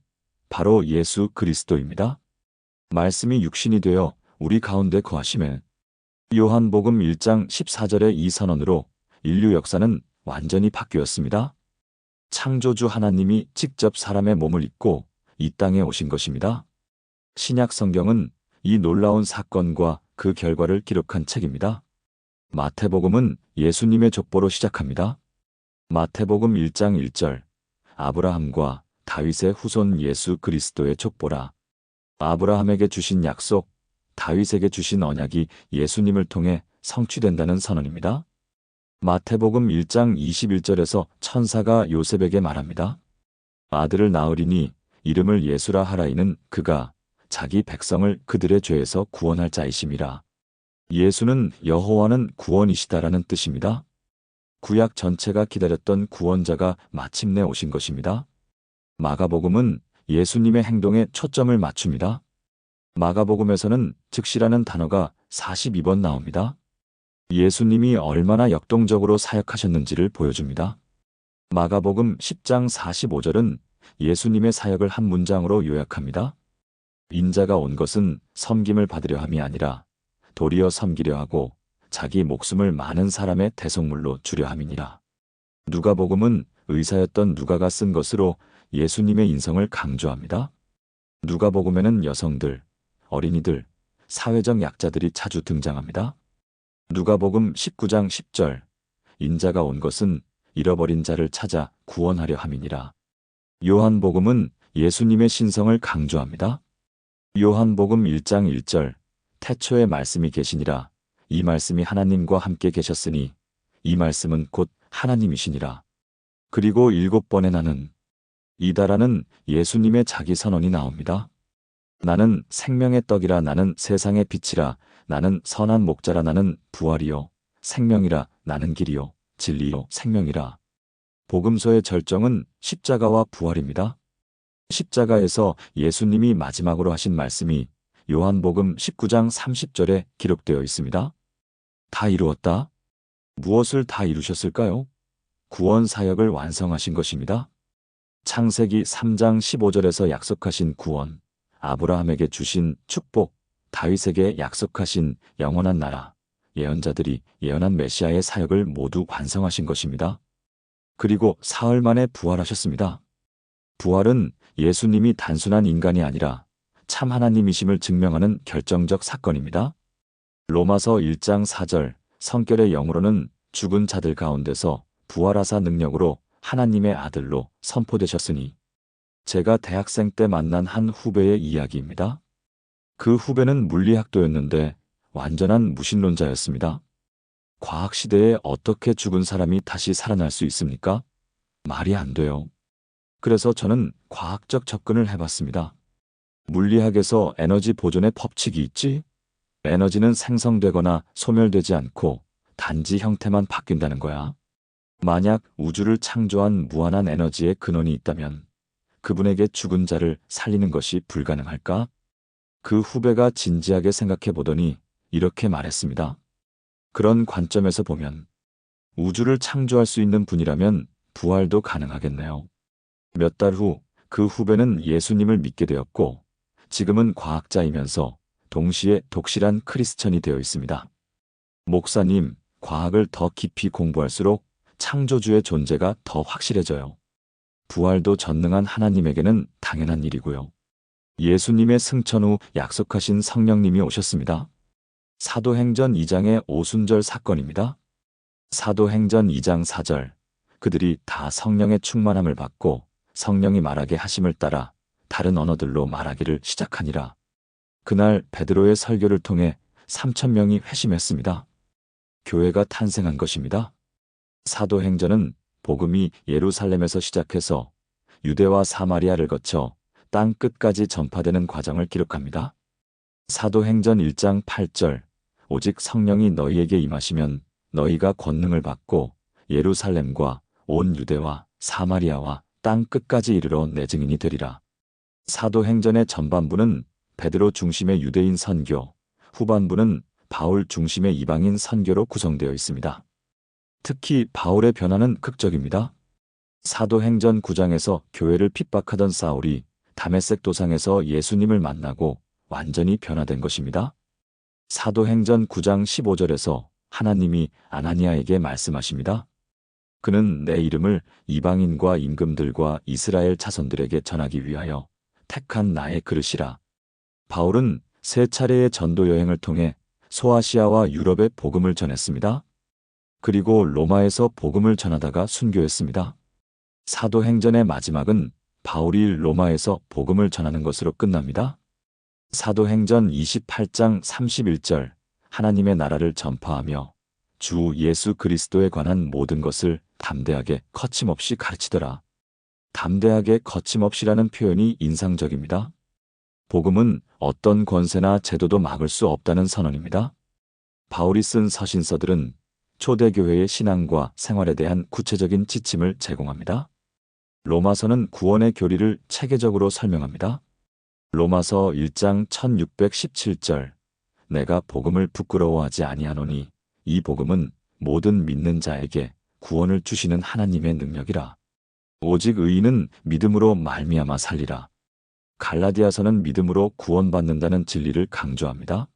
바로 예수 그리스도입니다. 말씀이 육신이 되어 우리 가운데 거하심에 요한복음 1장 14절의 이 선언으로 인류 역사는 완전히 바뀌었습니다. 창조주 하나님이 직접 사람의 몸을 입고 이 땅에 오신 것입니다. 신약 성경은 이 놀라운 사건과 그 결과를 기록한 책입니다. 마태복음은 예수님의 족보로 시작합니다. 마태복음 1장 1절 아브라함과 다윗의 후손 예수 그리스도의 족보라. 아브라함에게 주신 약속, 다윗에게 주신 언약이 예수님을 통해 성취된다는 선언입니다. 마태복음 1장 21절에서 천사가 요셉에게 말합니다. 아들을 낳으리니 이름을 예수라 하라. 이는 그가 자기 백성을 그들의 죄에서 구원할 자이심이라. 예수는 여호와는 구원이시다라는 뜻입니다. 구약 전체가 기다렸던 구원자가 마침내 오신 것입니다. 마가복음은 예수님의 행동에 초점을 맞춥니다. 마가복음에서는 즉시라는 단어가 42번 나옵니다. 예수님이 얼마나 역동적으로 사역하셨는지를 보여줍니다. 마가복음 10장 45절은 예수님의 사역을 한 문장으로 요약합니다. 인자가 온 것은 섬김을 받으려 함이 아니라 도리어 섬기려 하고 자기 목숨을 많은 사람의 대속물로 주려 함이니라. 누가복음은 의사였던 누가가 쓴 것으로 예수님의 인성을 강조합니다. 누가복음에는 여성들, 어린이들, 사회적 약자들이 자주 등장합니다. 누가복음 19장 10절 인자가 온 것은 잃어버린 자를 찾아 구원하려 함이니라. 요한복음은 예수님의 신성을 강조합니다. 요한복음 1장 1절 태초에 말씀이 계시니라. 이 말씀이 하나님과 함께 계셨으니 이 말씀은 곧 하나님이시니라. 그리고 7번의 나는 이다라는 예수님의 자기 선언이 나옵니다. 나는 생명의 떡이라. 나는 세상의 빛이라. 나는 선한 목자라. 나는 부활이요 생명이라. 나는 길이요 진리요 생명이라. 복음서의 절정은 십자가와 부활입니다. 십자가에서 예수님이 마지막으로 하신 말씀이 요한복음 19장 30절에 기록되어 있습니다. 다 이루었다. 무엇을 다 이루셨을까요? 구원 사역을 완성하신 것입니다. 창세기 3장 15절에서 약속하신 구원, 아브라함에게 주신 축복, 다윗에게 약속하신 영원한 나라, 예언자들이 예언한 메시아의 사역을 모두 완성하신 것입니다. 그리고 사흘 만에 부활하셨습니다. 부활은 예수님이 단순한 인간이 아니라 참 하나님이심을 증명하는 결정적 사건입니다. 로마서 1장 4절 성결의 영으로는 죽은 자들 가운데서 부활하사 능력으로 하나님의 아들로 선포되셨으니 제가 대학생 때 만난 한 후배의 이야기입니다. 그 후배는 물리학도였는데 완전한 무신론자였습니다. 과학시대에 어떻게 죽은 사람이 다시 살아날 수 있습니까? 말이 안 돼요. 그래서 저는 과학적 접근을 해봤습니다. 물리학에서 에너지 보존의 법칙이 있지? 에너지는 생성되거나 소멸되지 않고 단지 형태만 바뀐다는 거야. 만약 우주를 창조한 무한한 에너지의 근원이 있다면 그분에게 죽은 자를 살리는 것이 불가능할까? 그 후배가 진지하게 생각해 보더니 이렇게 말했습니다. 그런 관점에서 보면 우주를 창조할 수 있는 분이라면 부활도 가능하겠네요. 몇 달 후 그 후배는 예수님을 믿게 되었고 지금은 과학자이면서 동시에 독실한 크리스천이 되어 있습니다. 목사님, 과학을 더 깊이 공부할수록 창조주의 존재가 더 확실해져요. 부활도 전능한 하나님에게는 당연한 일이고요. 예수님의 승천 후 약속하신 성령님이 오셨습니다. 사도행전 2장의 오순절 사건입니다. 사도행전 2장 4절, 그들이 다 성령의 충만함을 받고 성령이 말하게 하심을 따라 다른 언어들로 말하기를 시작하니라. 그날 베드로의 설교를 통해 3,000명이 회심했습니다. 교회가 탄생한 것입니다. 사도행전은 복음이 예루살렘에서 시작해서 유대와 사마리아를 거쳐 땅 끝까지 전파되는 과정을 기록합니다. 사도행전 1장 8절, 오직 성령이 너희에게 임하시면 너희가 권능을 받고 예루살렘과 온 유대와 사마리아와 땅 끝까지 이르러 내 증인이 되리라. 사도행전의 전반부는 베드로 중심의 유대인 선교, 후반부는 바울 중심의 이방인 선교로 구성되어 있습니다. 특히 바울의 변화는 극적입니다. 사도행전 9장에서 교회를 핍박하던 사울이 다메섹 도상에서 예수님을 만나고 완전히 변화된 것입니다. 사도행전 9장 15절에서 하나님이 아나니아에게 말씀하십니다. 그는 내 이름을 이방인과 임금들과 이스라엘 자손들에게 전하기 위하여 택한 나의 그릇이라. 바울은 세 차례의 전도 여행을 통해 소아시아와 유럽에 복음을 전했습니다. 그리고 로마에서 복음을 전하다가 순교했습니다. 사도행전의 마지막은 바울이 로마에서 복음을 전하는 것으로 끝납니다. 사도행전 28장 31절, 하나님의 나라를 전파하며 주 예수 그리스도에 관한 모든 것을 담대하게 거침없이 가르치더라. 담대하게 거침없이라는 표현이 인상적입니다. 복음은 어떤 권세나 제도도 막을 수 없다는 선언입니다. 바울이 쓴 서신서들은 초대교회의 신앙과 생활에 대한 구체적인 지침을 제공합니다. 로마서는 구원의 교리를 체계적으로 설명합니다. 로마서 1장 1617절, 내가 복음을 부끄러워하지 아니하노니 이 복음은 모든 믿는 자에게 구원을 주시는 하나님의 능력이라. 오직 의인은 믿음으로 말미암아 살리라. 갈라디아서는 믿음으로 구원받는다는 진리를 강조합니다.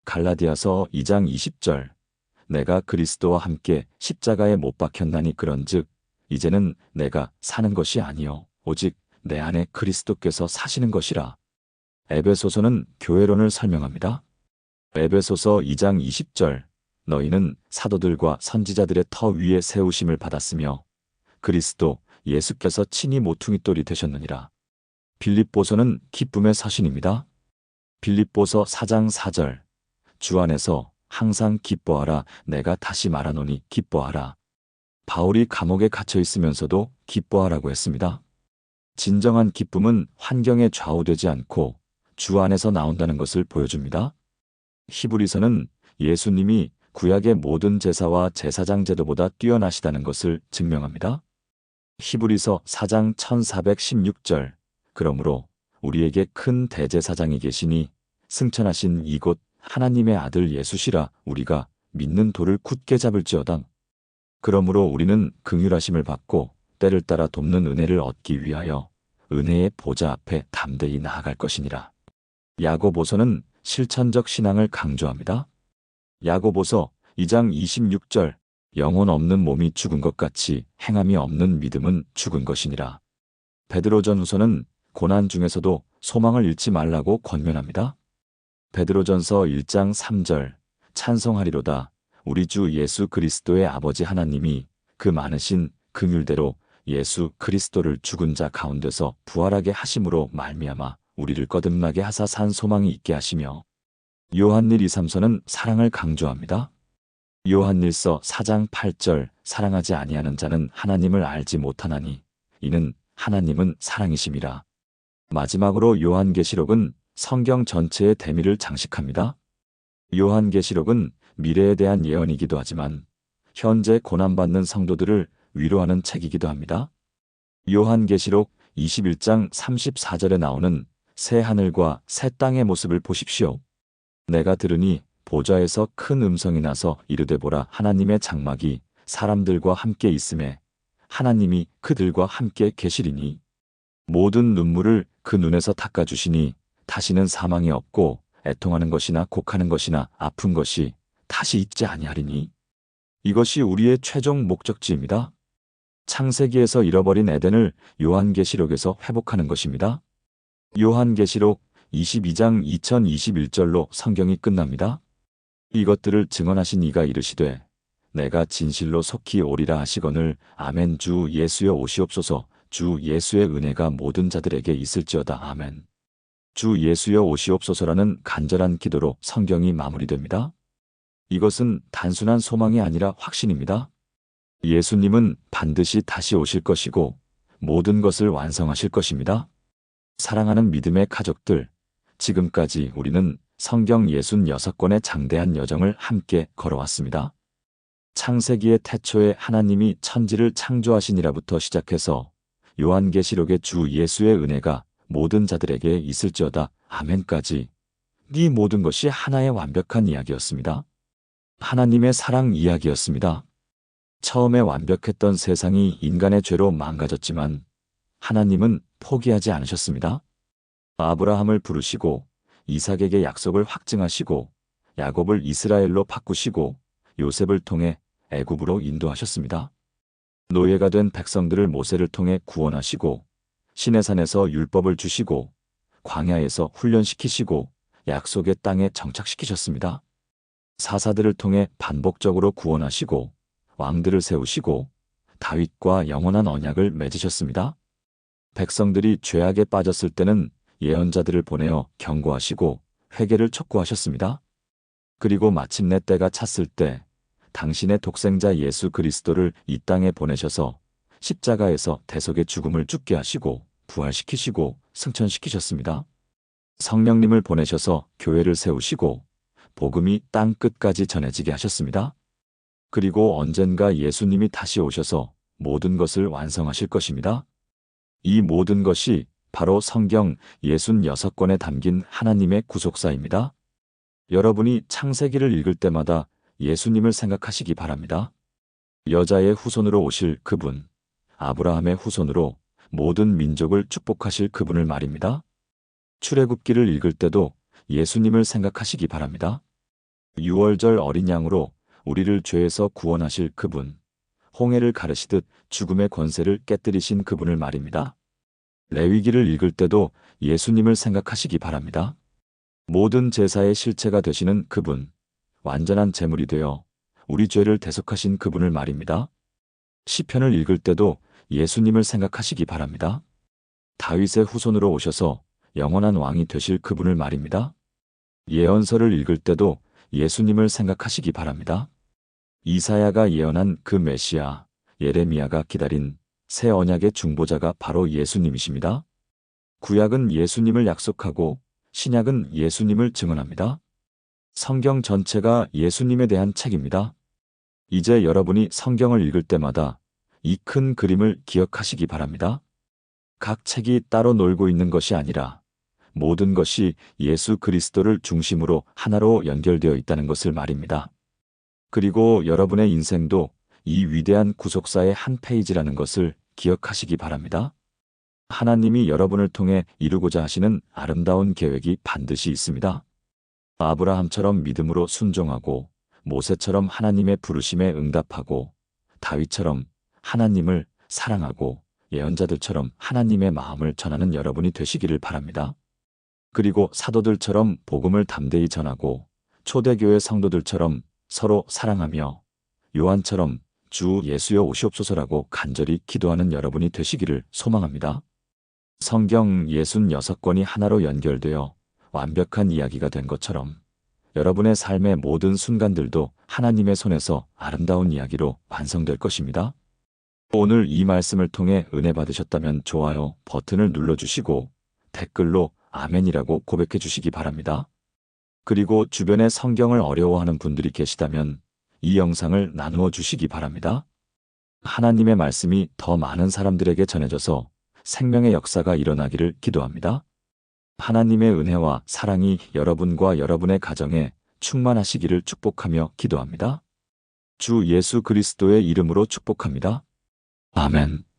갈라디아서 2장 20절, 내가 그리스도와 함께 십자가에 못 박혔나니 그런즉 이제는 내가 사는 것이 아니요 오직 내 안에 그리스도께서 사시는 것이라. 에베소서는 교회론을 설명합니다. 에베소서 2장 20절, 너희는 사도들과 선지자들의 터 위에 세우심을 받았으며 그리스도 예수께서 친히 모퉁이돌이 되셨느니라. 빌립보서는 기쁨의 서신입니다. 빌립보서 4장 4절, 주 안에서 항상 기뻐하라. 내가 다시 말하노니 기뻐하라. 바울이 감옥에 갇혀 있으면서도 기뻐하라고 했습니다. 진정한 기쁨은 환경에 좌우되지 않고 주 안에서 나온다는 것을 보여줍니다. 히브리서는 예수님이 구약의 모든 제사와 제사장 제도보다 뛰어나시다는 것을 증명합니다. 히브리서 4장 1416절, 그러므로 우리에게 큰 대제사장이 계시니 승천하신 이곳 하나님의 아들 예수시라. 우리가 믿는 돌을 굳게 잡을지어다. 그러므로 우리는 긍휼하심을 받고 때를 따라 돕는 은혜를 얻기 위하여 은혜의 보좌 앞에 담대히 나아갈 것이니라. 야고보서는 실천적 신앙을 강조합니다. 야고보서 2장 26절, 영혼 없는 몸이 죽은 것 같이 행함이 없는 믿음은 죽은 것이니라. 베드로전후서는 고난 중에서도 소망을 잃지 말라고 권면합니다. 베드로전서 1장 3절, 찬송하리로다. 우리 주 예수 그리스도의 아버지 하나님이 그 많으신 긍휼대로 예수 그리스도를 죽은 자 가운데서 부활하게 하심으로 말미암아 우리를 거듭나게 하사 산 소망이 있게 하시며. 요한일 2, 3서는 사랑을 강조합니다. 요한일서 4장 8절, 사랑하지 아니하는 자는 하나님을 알지 못하나니 이는 하나님은 사랑이심이라. 마지막으로 요한계시록은 성경 전체의 대미를 장식합니다. 요한계시록은 미래에 대한 예언이기도 하지만 현재 고난받는 성도들을 위로하는 책이기도 합니다. 요한계시록 21장 34절에 나오는 새 하늘과 새 땅의 모습을 보십시오. 내가 들으니 보좌에서 큰 음성이 나서 이르되 보라, 하나님의 장막이 사람들과 함께 있음에 하나님이 그들과 함께 계시리니 모든 눈물을 그 눈에서 닦아주시니 다시는 사망이 없고 애통하는 것이나 곡하는 것이나 아픈 것이 다시 있지 아니하리니. 이것이 우리의 최종 목적지입니다. 창세기에서 잃어버린 에덴을 요한계시록에서 회복하는 것입니다. 요한계시록 22장 2021절로 성경이 끝납니다. 이것들을 증언하신 이가 이르시되 내가 진실로 속히 오리라 하시거늘 아멘. 주 예수여 오시옵소서. 주 예수의 은혜가 모든 자들에게 있을지어다. 아멘. 주 예수여 오시옵소서라는 간절한 기도로 성경이 마무리됩니다. 이것은 단순한 소망이 아니라 확신입니다. 예수님은 반드시 다시 오실 것이고 모든 것을 완성하실 것입니다. 사랑하는 믿음의 가족들, 지금까지 우리는 성경 66권의 장대한 여정을 함께 걸어왔습니다. 창세기의 태초에 하나님이 천지를 창조하시니라부터 시작해서 요한계시록의 주 예수의 은혜가 모든 자들에게 있을지어다. 아멘까지 이 모든 것이 하나의 완벽한 이야기였습니다. 하나님의 사랑 이야기였습니다. 처음에 완벽했던 세상이 인간의 죄로 망가졌지만 하나님은 포기하지 않으셨습니다. 아브라함을 부르시고 이삭에게 약속을 확증하시고 야곱을 이스라엘로 바꾸시고 요셉을 통해 애굽으로 인도하셨습니다. 노예가 된 백성들을 모세를 통해 구원하시고 시내산에서 율법을 주시고 광야에서 훈련시키시고 약속의 땅에 정착시키셨습니다. 사사들을 통해 반복적으로 구원하시고 왕들을 세우시고 다윗과 영원한 언약을 맺으셨습니다. 백성들이 죄악에 빠졌을 때는 예언자들을 보내어 경고하시고 회개를 촉구하셨습니다. 그리고 마침내 때가 찼을 때 당신의 독생자 예수 그리스도를 이 땅에 보내셔서 십자가에서 대속의 죽음을 죽게 하시고 부활시키시고 승천시키셨습니다. 성령님을 보내셔서 교회를 세우시고 복음이 땅 끝까지 전해지게 하셨습니다. 그리고 언젠가 예수님이 다시 오셔서 모든 것을 완성하실 것입니다. 이 모든 것이 바로 성경 66권에 담긴 하나님의 구속사입니다. 여러분이 창세기를 읽을 때마다 예수님을 생각하시기 바랍니다. 여자의 후손으로 오실 그분, 아브라함의 후손으로 모든 민족을 축복하실 그분을 말입니다. 출애굽기를 읽을 때도 예수님을 생각하시기 바랍니다. 유월절 어린 양으로 우리를 죄에서 구원하실 그분, 홍해를 가르시듯 죽음의 권세를 깨뜨리신 그분을 말입니다. 레위기를 읽을 때도 예수님을 생각하시기 바랍니다. 모든 제사의 실체가 되시는 그분, 완전한 제물이 되어 우리 죄를 대속하신 그분을 말입니다. 시편을 읽을 때도 예수님을 생각하시기 바랍니다. 다윗의 후손으로 오셔서 영원한 왕이 되실 그분을 말입니다. 예언서를 읽을 때도 예수님을 생각하시기 바랍니다. 이사야가 예언한 그 메시아, 예레미야가 기다린 새 언약의 중보자가 바로 예수님이십니다. 구약은 예수님을 약속하고 신약은 예수님을 증언합니다. 성경 전체가 예수님에 대한 책입니다. 이제 여러분이 성경을 읽을 때마다 이 큰 그림을 기억하시기 바랍니다. 각 책이 따로 놀고 있는 것이 아니라 모든 것이 예수 그리스도를 중심으로 하나로 연결되어 있다는 것을 말입니다. 그리고 여러분의 인생도 이 위대한 구속사의 한 페이지라는 것을 기억하시기 바랍니다. 하나님이 여러분을 통해 이루고자 하시는 아름다운 계획이 반드시 있습니다. 아브라함처럼 믿음으로 순종하고 모세처럼 하나님의 부르심에 응답하고 다윗처럼 하나님을 사랑하고 예언자들처럼 하나님의 마음을 전하는 여러분이 되시기를 바랍니다. 그리고 사도들처럼 복음을 담대히 전하고 초대교회 성도들처럼 서로 사랑하며 요한처럼 주 예수여 오시옵소서라고 간절히 기도하는 여러분이 되시기를 소망합니다. 성경 66권이 하나로 연결되어 완벽한 이야기가 된 것처럼 여러분의 삶의 모든 순간들도 하나님의 손에서 아름다운 이야기로 완성될 것입니다. 오늘 이 말씀을 통해 은혜 받으셨다면 좋아요 버튼을 눌러주시고 댓글로 아멘이라고 고백해 주시기 바랍니다. 그리고 주변에 성경을 어려워하는 분들이 계시다면 이 영상을 나누어 주시기 바랍니다. 하나님의 말씀이 더 많은 사람들에게 전해져서 생명의 역사가 일어나기를 기도합니다. 하나님의 은혜와 사랑이 여러분과 여러분의 가정에 충만하시기를 축복하며 기도합니다. 주 예수 그리스도의 이름으로 축복합니다. 아멘.